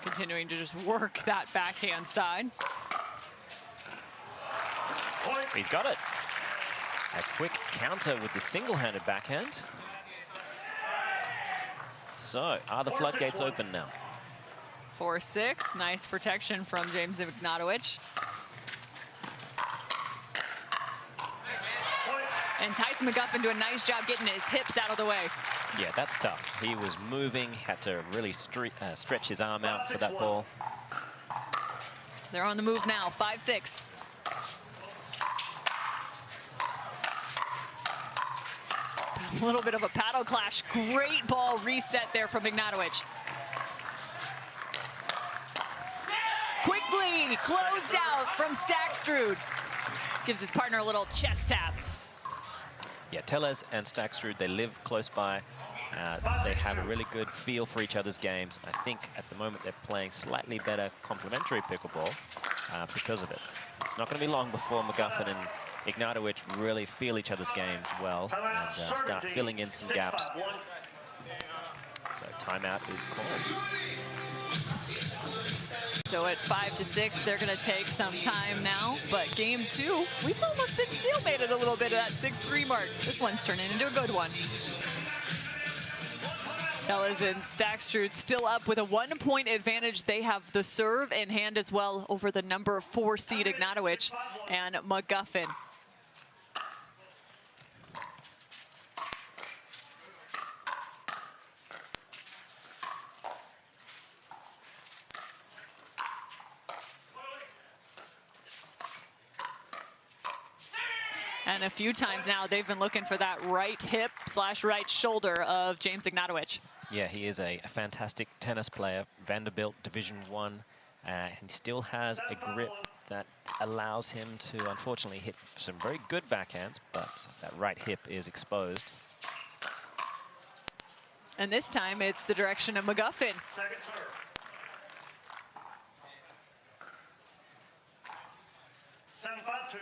Continuing to just work that backhand side. He's got it. A quick counter with the single-handed backhand. So, are the floodgates open now? 4-6, nice protection from James Ignatowicz. And Tyson McGuffin doing a nice job getting his hips out of the way. Yeah, that's tough. He was moving, had to really stretch his arm out for that ball. They're on the move now, 5-6. A little bit of a paddle clash. Great ball reset there from Ignatowicz. Quickly closed out from Stackstrud. Gives his partner a little chest tap. Yeah, Tellez and Stackstrud, they live close by. They have a really good feel for each other's games. I think at the moment they're playing slightly better complementary pickleball because of it. It's not going to be long before McGuffin and Ignatowicz really feel each other's games well and start filling in some gaps. So timeout is called. So at 5-6, they're going to take some time now. But game 2, we've almost been stalemated a little bit at that 6-3 mark. This one's turning into a good one. Tellez and Stackstrud still up with a 1-point advantage. They have the serve in hand as well over the number 4 seed Ignatowicz and McGuffin. And a few times now, they've been looking for that right hip / right shoulder of James Ignatowicz. Yeah, he is a fantastic tennis player, Vanderbilt Division I. He still has a grip that allows him to, unfortunately, hit some very good backhands, but that right hip is exposed. And this time, it's the direction of McGuffin. Second serve. Seven, 5-2.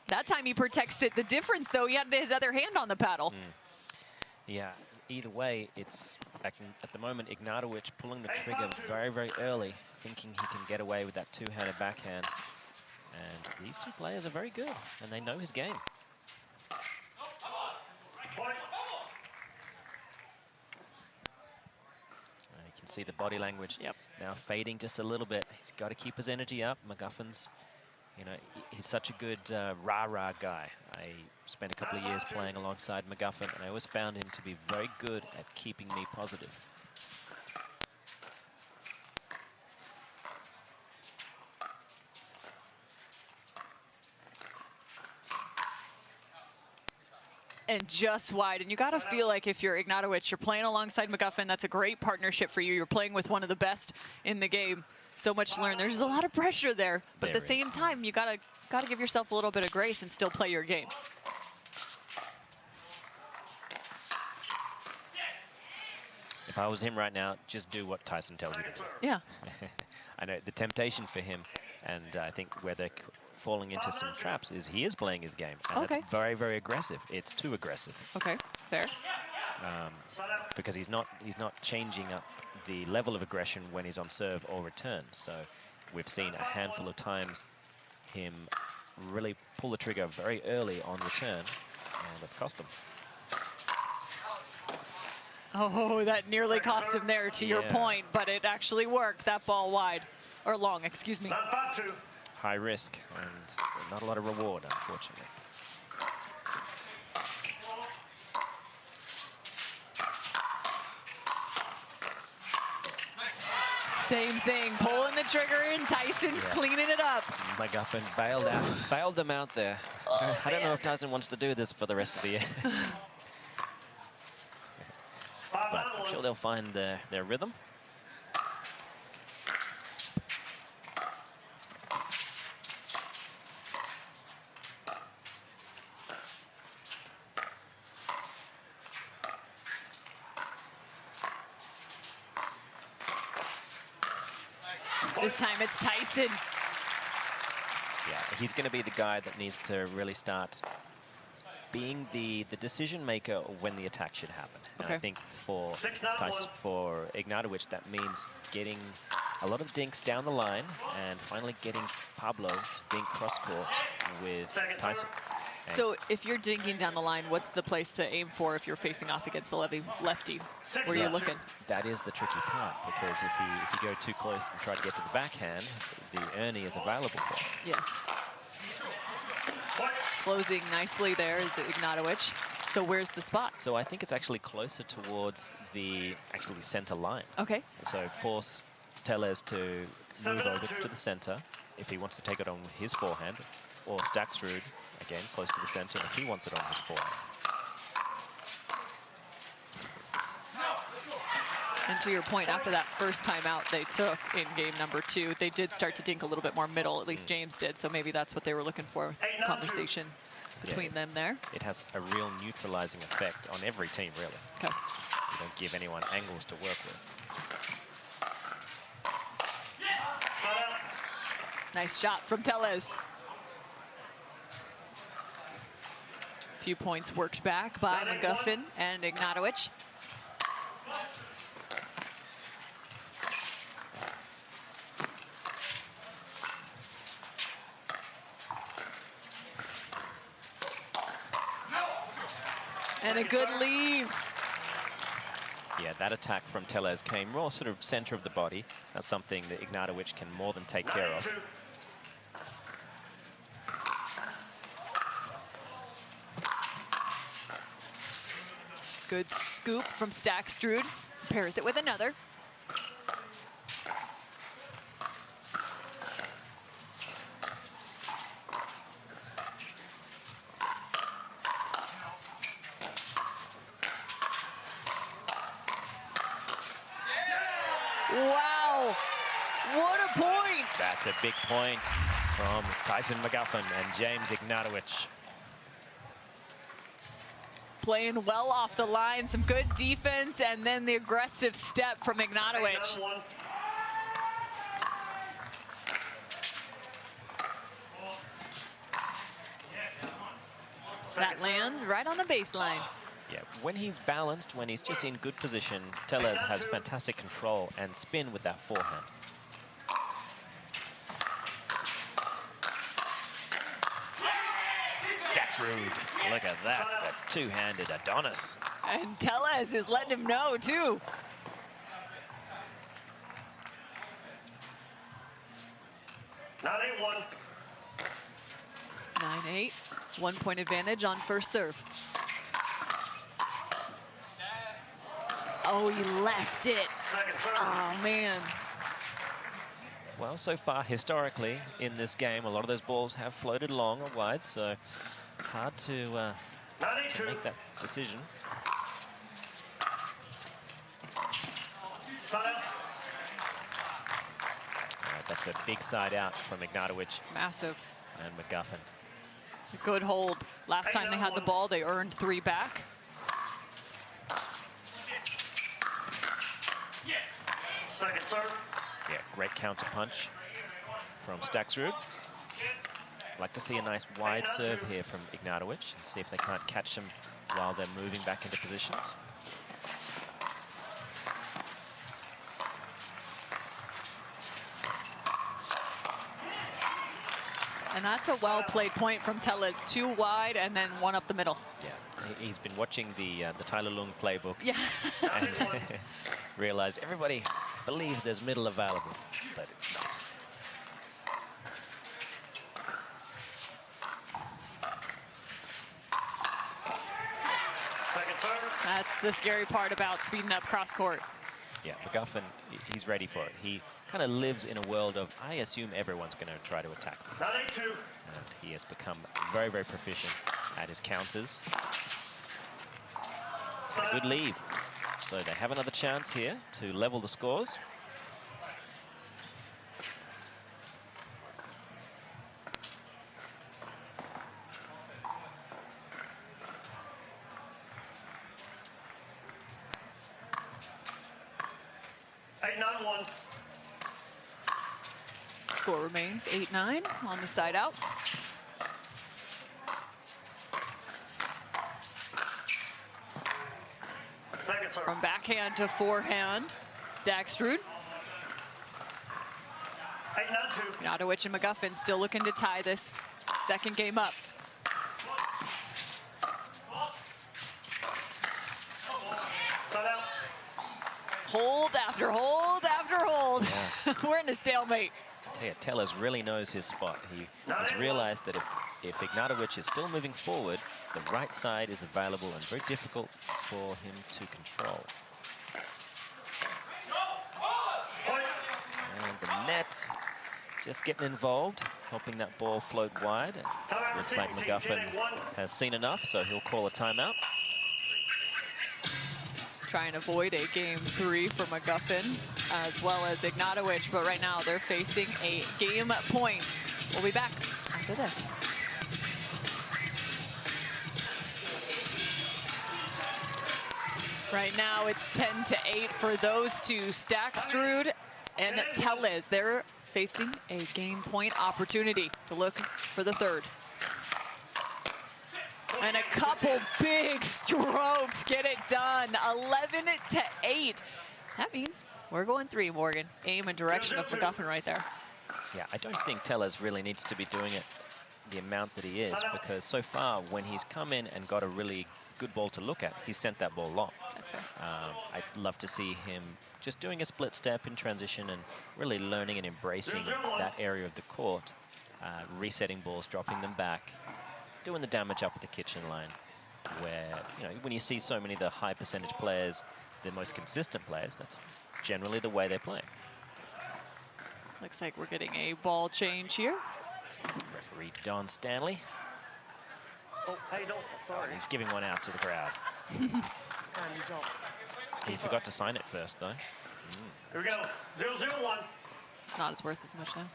That time he protects it. The difference, though, he had his other hand on the paddle. Yeah, either way, it's at the moment Ignatowicz pulling the trigger very, very early, thinking he can get away with that two-handed backhand. And these two players are very good, and they know his game. You can see the body language now fading just a little bit. He's got to keep his energy up. McGuffin's, you know, he's such a good rah-rah guy. I spent a couple of years playing alongside McGuffin, and I always found him to be very good at keeping me positive. And just wide. And you got to feel like if you're Ignatowicz, you're playing alongside McGuffin. That's a great partnership for you. You're playing with one of the best in the game. So much to learn. There's a lot of pressure there, but at the same time, you gotta give yourself a little bit of grace and still play your game. If I was him right now, just do what Tyson tells you to do. Yeah. I know the temptation for him, and I think where they're falling into some traps is he is playing his game, and that's very, very aggressive. It's too aggressive. Okay, fair. Because he's not changing up the level of aggression when he's on serve or return. So we've seen a handful of times him really pull the trigger very early on return, and that's cost him. Oh, that nearly cost him there, to your point, but it actually worked. That ball wide, or long, excuse me. High risk and not a lot of reward, unfortunately. Same thing, pulling the trigger and Tyson's cleaning it up. McGuffin bailed them out there. I don't know if Tyson wants to do this for the rest of the year. But I'm sure they'll find their rhythm. This time it's Tyson. Yeah, he's going to be the guy that needs to really start being the decision maker when the attack should happen. And I think for Ignatowicz, that means getting a lot of dinks down the line and finally getting Pablo to dink cross-court with Tyson. So if you're dinking down the line, what's the place to aim for if you're facing off against the lefty? Where you're looking? That is the tricky part, because if you go too close and try to get to the backhand, the Ernie is available for you. Yes. Closing nicely there is Ignatowicz. So where's the spot? So I think it's actually closer towards the center line. Okay. So force Tellez to move over to the center if he wants to take it on with his forehand, or Stackstrud, again, close to the center if he wants it on his forehand. And to your point, after that first time out they took in game number 2, they did start to dink a little bit more middle, at least James did, so maybe that's what they were looking for, conversation between them there. It has a real neutralizing effect on every team, really. Okay. You don't give anyone angles to work with. Nice shot from Tellez. Few points worked back by McGuffin and Ignatowicz. And a good leave. Yeah, that attack from Tellez came more sort of center of the body. That's something that Ignatovic can more than take care of. Good scoop from Stackstrud. Pairs it with another. Wow, what a point. That's a big point from Tyson McGuffin and James Ignatovic. Playing well off the line, some good defense, and then the aggressive step from Ignatovic. That lands right on the baseline. Yeah, when he's balanced, when he's just in good position, Tellez has fantastic control and spin with that forehand. Stackstrud, look at that, that two-handed Adonis. And Tellez is letting him know, too. Not 8-1. 9-8, 1 point advantage on first serve. Oh, he left it. Second serve. Oh, man. Well, so far, historically, in this game, a lot of those balls have floated long or wide, so hard to make that decision. Side out. That's a big side out from Ignatovic Massive. and McGuffin. Good hold. Last time they had the ball, they earned 3 back. Second serve. Yeah, great counter punch from Stackstrud. Like to see a nice wide serve here from Ignatovic and see if they can't catch them while they're moving back into positions. And that's a well-played point from Tellez. 2 wide and then 1 up the middle. Yeah, he's been watching the Tyler Lung playbook. Yeah. And realize everybody believes there's middle available, but it's not. Second serve. That's the scary part about speeding up cross court. Yeah, McGuffin, he's ready for it. He kind of lives in a world of, I assume everyone's going to try to attack me. Not 8-2. And he has become very, very proficient at his counters. Good lead. So they have another chance here to level the scores. Score remains 8-9 on the side out. Second serve. From backhand to forehand, Stackstrud. 8-2. Ignatovic and McGuffin still looking to tie this second game up. Side out. Hold after hold after hold. Yeah. We're in a stalemate. I tell you, Tellez really knows his spot. He has realized that if Ignatovic is still moving forward, the right side is available and very difficult for him to control. And the net just getting involved, helping that ball float wide. Looks like McGuffin has seen enough, so he'll call a timeout. Try and avoid a game 3 for McGuffin as well as Ignatovic, but right now they're facing a game point. We'll be back after this. Right now it's 10-8 for those two. Stackstrud and Tellez, they're facing a game point opportunity to look for the third. And a couple big strokes get it done. 11-8. That means we're going 3, Morgan. Aim and direction of McGuffin right there. Yeah, I don't think Tellez really needs to be doing it the amount that he is, because so far when he's come in and got a really good ball to look at, he's sent that ball long. That's fair. I'd love to see him just doing a split step in transition and really learning and embracing that area of the court, resetting balls, dropping them back, doing the damage up at the kitchen line, where, you know, when you see so many of the high percentage players, the most consistent players, that's generally the way they play. Looks like we're getting a ball change here. Referee Don Stanley. Oh, hey, no, sorry. He's giving one out to the crowd. He forgot to sign it first, though. Here we go. 0-0-1. It's not as worth as much now.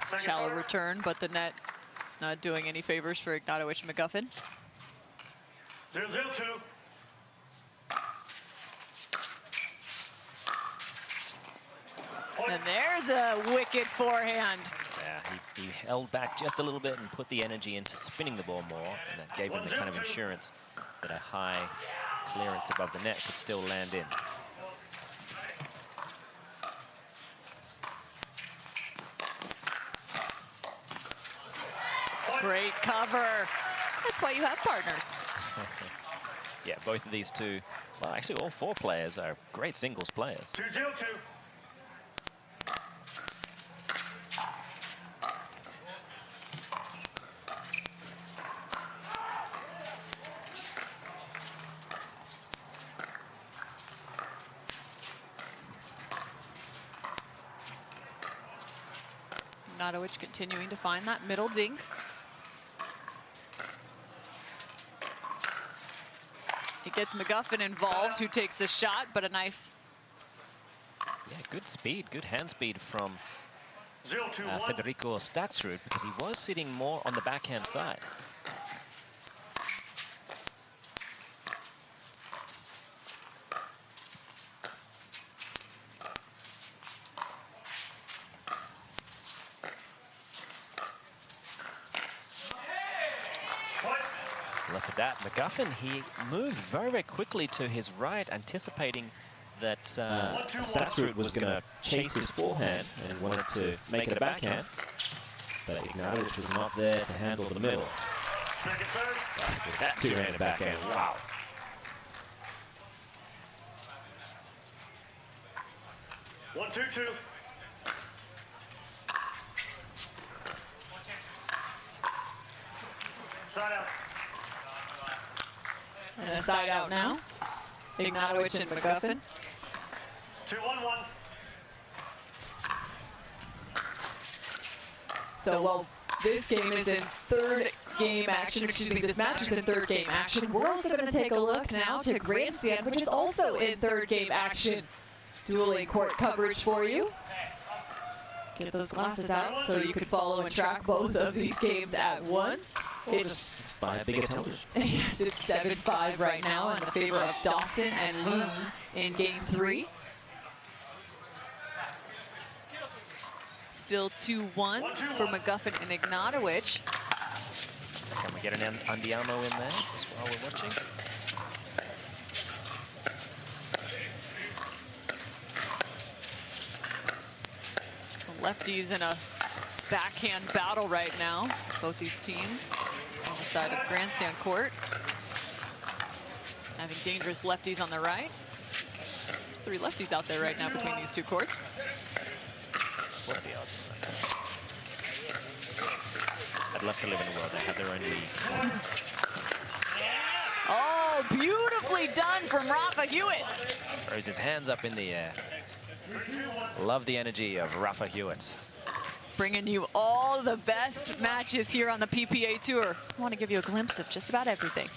Second Shallow serve. return, but the net not doing any favors for Ignatowicz and McGuffin. 0-0-2. And there's a wicked forehand. Yeah, he held back just a little bit and put the energy into spinning the ball more, and that gave him the kind of assurance that a high clearance above the net could still land in. Great cover. That's why you have partners. Yeah, both of these two, well, actually all four players are great singles players. 2-0-2. Ignatowicz continuing to find that middle dink. It gets McGuffin involved, who takes a shot, but a nice... Yeah, good speed, good hand speed from 0-2-1. Federico Statsrud, because he was sitting more on the backhand side. Look at that, McGuffin, he moved very, very quickly to his right, anticipating that Statsrud was going to chase his forehand and wanted to make it a backhand. But Ignatowicz was not there to handle the middle. Second serve. With that two-handed backhand, wow. One, 2-2. Side out. And a side out now. Ignatowicz and McGuffin. 2-1-1. So while this game is in third game action, excuse me, this match is in third game action, we're also going to take a look now to Grandstand, which is also in third game action. Dueling court coverage for you. Get those glasses out so you can follow and track both of these games at once. It's Buy a bigger television. Yes, it's 7-5 right now in the favor of Dawson and Loon in game 3. Still 2-1 for McGuffin and Ignatowicz. Can we get an Andiamo in there just while we're watching? Lefties in a backhand battle right now, both these teams on the side of Grandstand court. Having dangerous lefties on the right. There's 3 lefties out there right now between these two courts. What are the odds? I'd love to live in a world that had their own league. Oh, beautifully done from Rafa Hewitt. Throws his hands up in the air. Love the energy of Rafa Hewitt. Bringing you all the best matches here on the PPA Tour. I want to give you a glimpse of just about everything.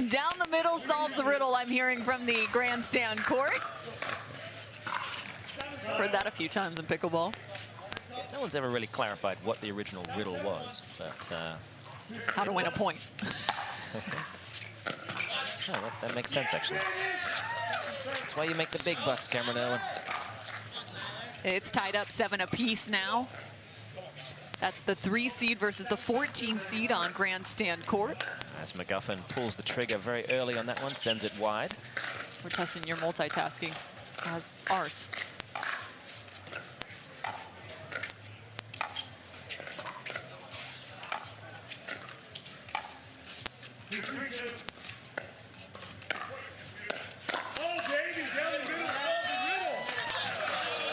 Down the middle solves the riddle, I'm hearing from the Grandstand court. Heard that a few times in pickleball. No one's ever really clarified what the original riddle was, but... How to win a point. Oh, that makes sense, actually. That's why you make the big bucks, Cameron Irwin. It's tied up 7 apiece now. That's the 3 seed versus the 14 seed on Grandstand court. As McGuffin pulls the trigger very early on that one, sends it wide. We're testing your multitasking as ours.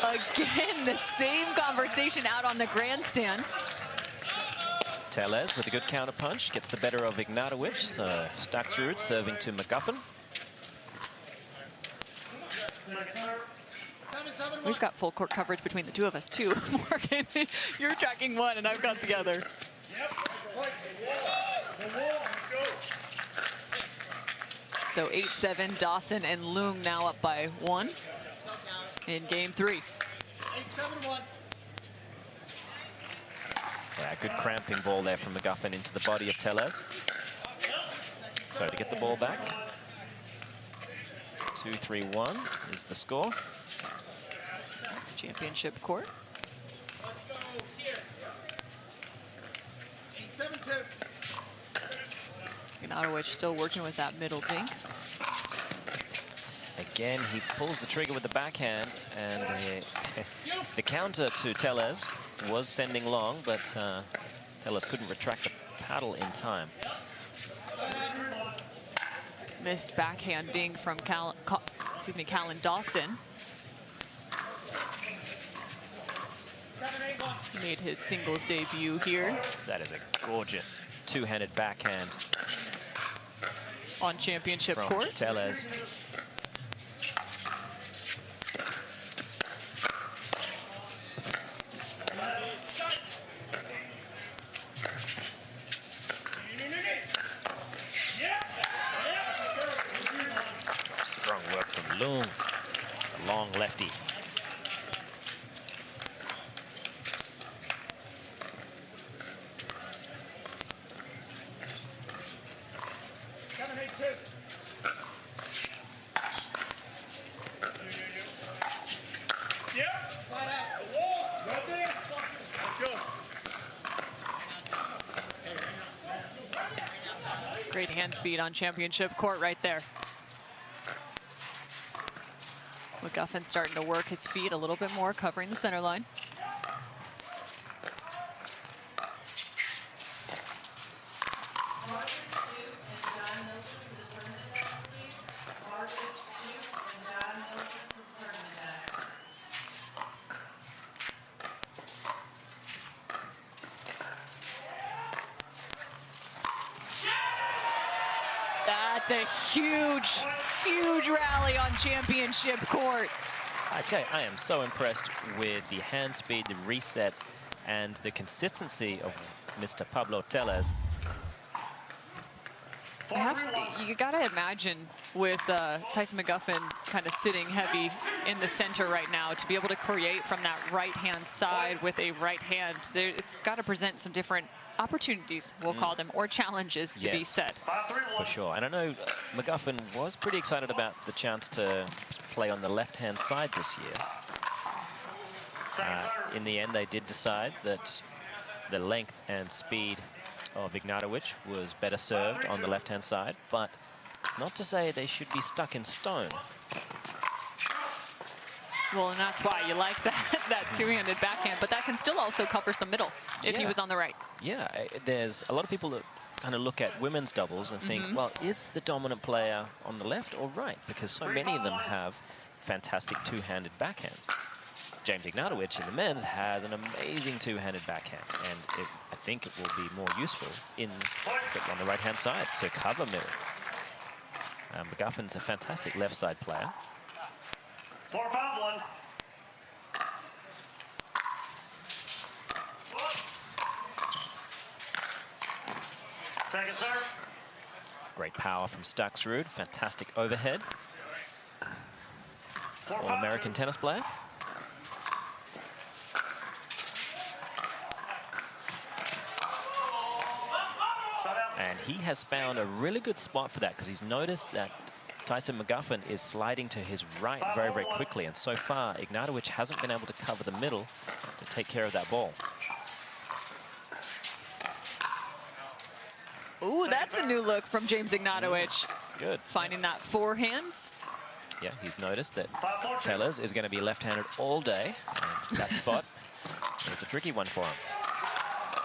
Again, the same conversation out on the grandstand. Tellez with a good counter punch gets the better of Ignatovic. So Staksrud serving to McGuffin. We've got full court coverage between the two of us too. Morgan, you're tracking one and I've got the other. So 8-7, Dawson and Leung now up by 1 in game 3. 8-7-1. Yeah, good cramping ball there from McGuffin into the body of Tellez. So to get the ball back. 2-3-1 is the score. That's championship court. 8-7-2. Ignatovic still working with that middle dink. Again, he pulls the trigger with the backhand, and the counter to Tellez was sending long, but Tellez couldn't retract the paddle in time. Missed backhanding from Callan Dawson. He made his singles debut here. That is a gorgeous two-handed backhand on championship from court. Tellez. Strong work from Leung, the long lefty. Great hand speed on championship court right there. McGuffin starting to work his feet a little bit more, covering the center line. That's a huge, huge rally on championship court. I tell you, I am so impressed with the hand speed, the resets, and the consistency of Mr. Pablo Tellez. You gotta imagine with Tyson McGuffin kind of sitting heavy in the center right now, to be able to create from that right-hand side with a right hand, it's gotta present some different opportunities, we'll call them, or challenges to be said. For sure. And I know McGuffin was pretty excited about the chance to play on the left-hand side this year. In the end, they did decide that the length and speed of Ignatovic was better served on the left-hand side, but not to say they should be stuck in stone. Well, and that's why you like that two-handed backhand, but that can still also cover some middle if he was on the right. Yeah, there's a lot of people that kind of look at women's doubles and think, well, is the dominant player on the left or right? Because so many of them have fantastic two-handed backhands. James Ignatovic in the men's has an amazing two-handed backhand, and I think it will be more useful on the right-hand side to cover middle. McGuffin's a fantastic left-side player. 4-5-1. Second serve. Great power from Staksrud, fantastic overhead. All-American tennis player. And he has found a really good spot for that, because he's noticed that Tyson McGuffin is sliding to his right very, very quickly. And so far, Ignatovic hasn't been able to cover the middle to take care of that ball. Ooh, that's a new look from James Ignatowicz. Good. Finding that forehand. Yeah, he's noticed that Tellez is going to be left-handed all day. And that spot is a tricky one for him.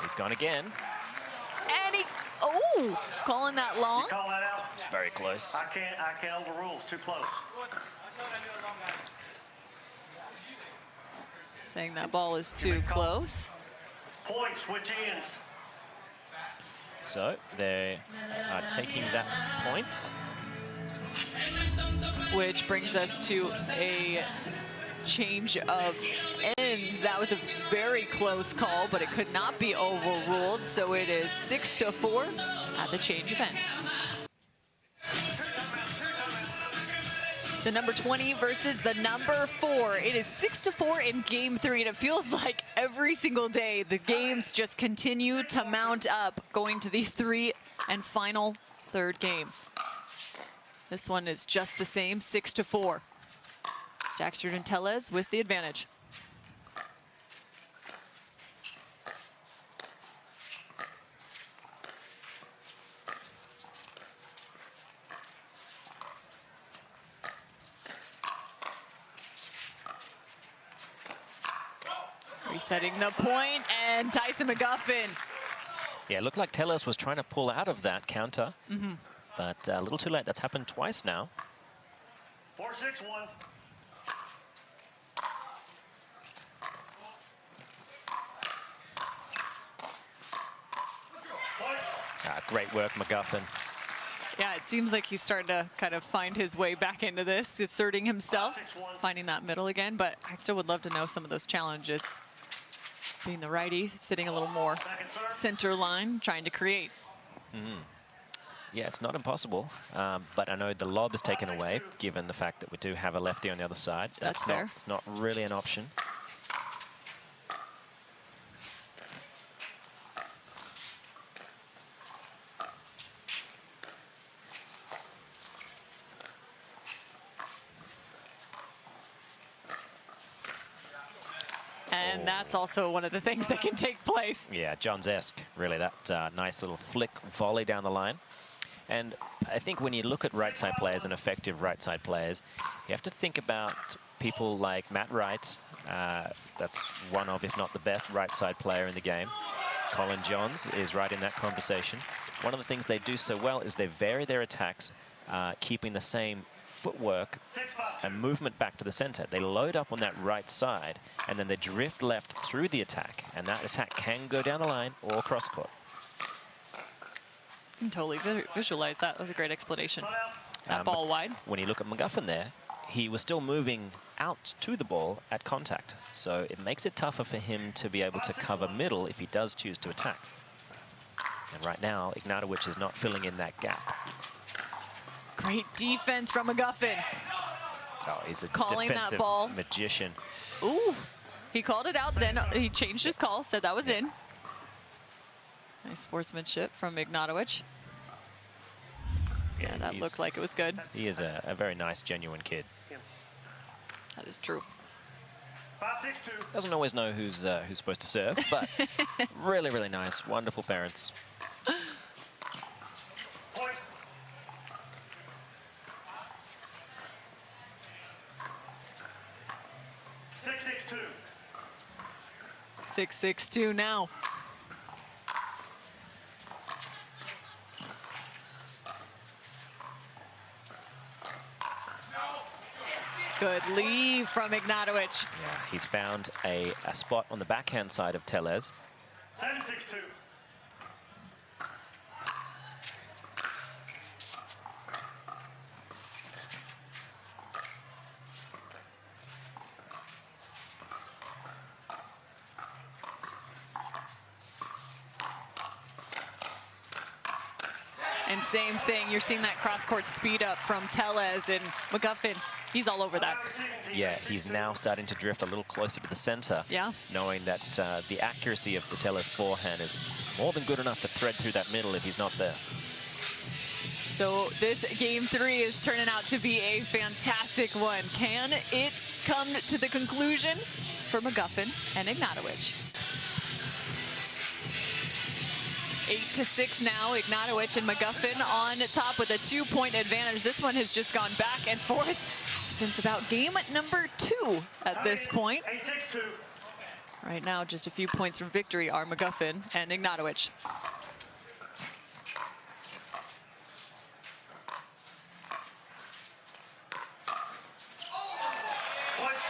He's gone again. And he, oh, calling that long. You call that out? It's very close. I can't overrule. It's too close. Saying that ball is too close. Point, switch ends. So they are taking that point. Which brings us to a change of ends. That was a very close call, but it could not be overruled. So it is 6-4 at the change of end. The number 20 versus the number 4. It is 6-4 in game 3, and it feels like every single day the games just continue to mount up, going to these 3 and final third game. This one is just the same, 6-4. Stackstrom and Tellez with the advantage. Resetting the point, and Tyson McGuffin. Yeah, it looked like Tellez was trying to pull out of that counter, but a little too late. That's happened twice now. 4-6-1. Great work, McGuffin. Yeah, it seems like he's starting to kind of find his way back into this, asserting himself, finding that middle again, but I still would love to know some of those challenges. Being the righty, sitting a little more center line, trying to create. Yeah, it's not impossible, but I know the lob is taken away, given the fact that we do have a lefty on the other side. That's fair. Not really an option. And that's also one of the things that can take place. Yeah, Johns-esque, really, that nice little flick volley down the line. And I think when you look at right side players and effective right side players, you have to think about people like Matt Wright. That's one of, if not the best, right side player in the game. Colin Johns is right in that conversation. One of the things they do so well is they vary their attacks, keeping the same footwork and movement back to the center. They load up on that right side, and then they drift left through the attack, and that attack can go down the line or cross court. You can totally visualize that. That was a great explanation. That ball wide. When you look at McGuffin there, he was still moving out to the ball at contact. So it makes it tougher for him to be able to cover middle if he does choose to attack. And right now, Ignatowicz is not filling in that gap. Great defense from McGuffin. Oh, he's a calling defensive that ball. magician. Ooh, he called it out, then he changed his call, said that was in. Nice sportsmanship from Ignatowicz. Yeah, that looked like it was good. He is a very nice, genuine kid. That is true. 5-6-2. Doesn't always know who's supposed to serve, but really, really nice, wonderful parents. Point. 6-6-2. 6-6-2 now. Good lead from Ignatowicz. Yeah, he's found a spot on the backhand side of Tellez. 7-6-2. And same thing, you're seeing that cross-court speed up from Tellez, and McGuffin, he's all over that. Yeah, he's now starting to drift a little closer to the center. Yeah. Knowing that the accuracy of the Tellez forehand is more than good enough to thread through that middle if he's not there. So this game 3 is turning out to be a fantastic one. Can it come to the conclusion for McGuffin and Ignatowicz? 8-6 now. Ignatowicz and McGuffin on top with a 2-point advantage. This one has just gone back and forth since about game number 2 at this point. 8-6-2. Right now, just a few points from victory are McGuffin and Ignatowicz.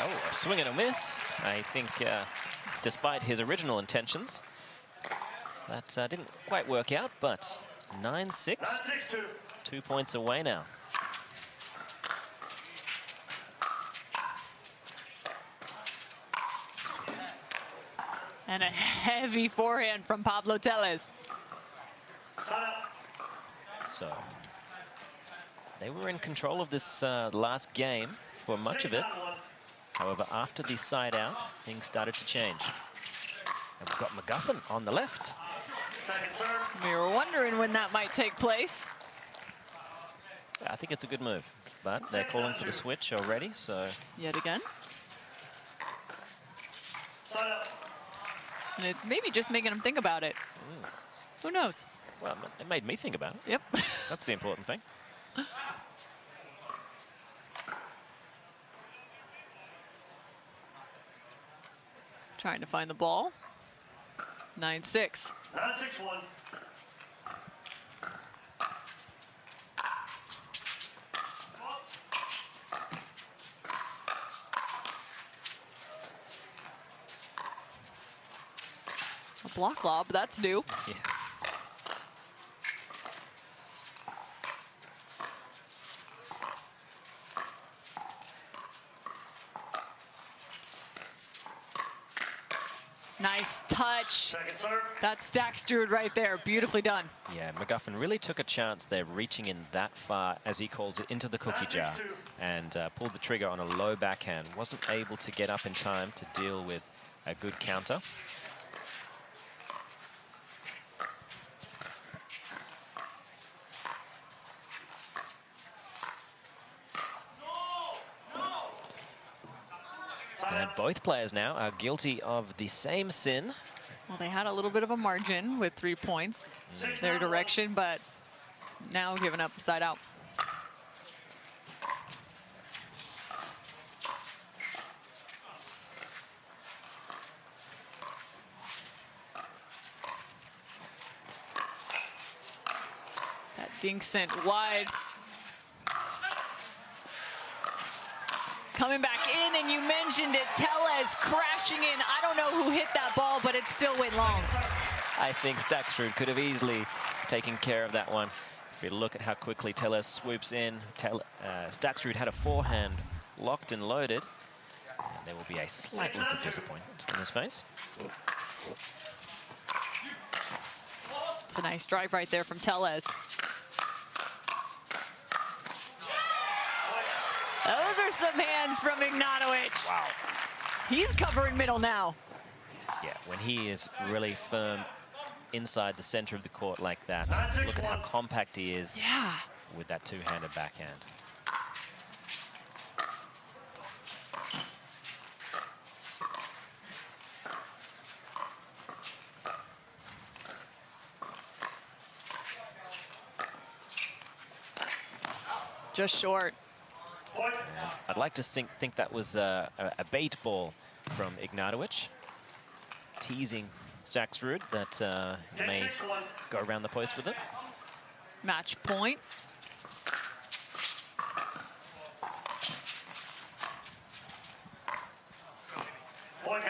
Oh, a swing and a miss. I think despite his original intentions, that didn't quite work out, but 9-6, 9-6-2. 2 points away now. And a heavy forehand from Pablo Tellez. Set up. So they were in control of this last game for much of it. 6-9-1. However, after the side out, things started to change. And we've got McGuffin on the left. Second serve. We were wondering when that might take place. I think it's a good move, but they're calling for the switch already, so Yet again. Set up. And it's maybe just making him think about it. Who knows? well, it made me think about it. Yep. That's the important thing. Trying to find the ball. 9-6. 9-6-1. A block lob, that's new. Yeah. Nice touch. Second serve. That's Stackstrud right there. Beautifully done. Yeah, McGuffin really took a chance there, reaching in that far, as he calls it, into the cookie jar, and pulled the trigger on a low backhand. Wasn't able to get up in time to deal with a good counter. And both players now are guilty of the same sin. Well, they had a little bit of a margin with 3 points in their direction, but now giving up the side out. That dink sent wide. Coming back in, and you mentioned it, Tellez crashing in. I don't know who hit that ball, but it still went long. I think Stackstrud could have easily taken care of that one. If you look at how quickly Tellez swoops in, Stackstrud had a forehand locked and loaded. And there will be a slight look of disappointment in his face. It's a nice drive right there from Tellez. Those are some hands from Ignatowicz. Wow. He's covering middle now. Yeah, when he is really firm inside the center of the court like that, look at how compact he is with that two-handed backhand. Just short. And I'd like to think that was a bait ball from Ignatowicz, teasing Stackstrud that he may go around the post with it. Match point.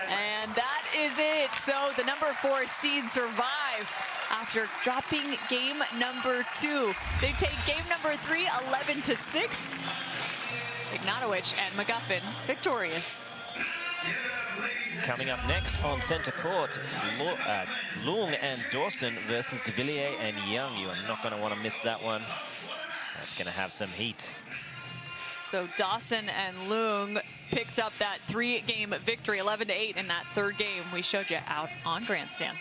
And that is it. So the number 4 seed survive after dropping game number 2. They take game number 3, 11-6. Ignatowicz and McGuffin victorious. Coming up next on center court, Leung and Dawson versus De Villiers and Young. You are not going to want to miss that one. That's going to have some heat. So Dawson and Leung picked up that 3-game victory, 11-8 in that third game we showed you out on Grandstand.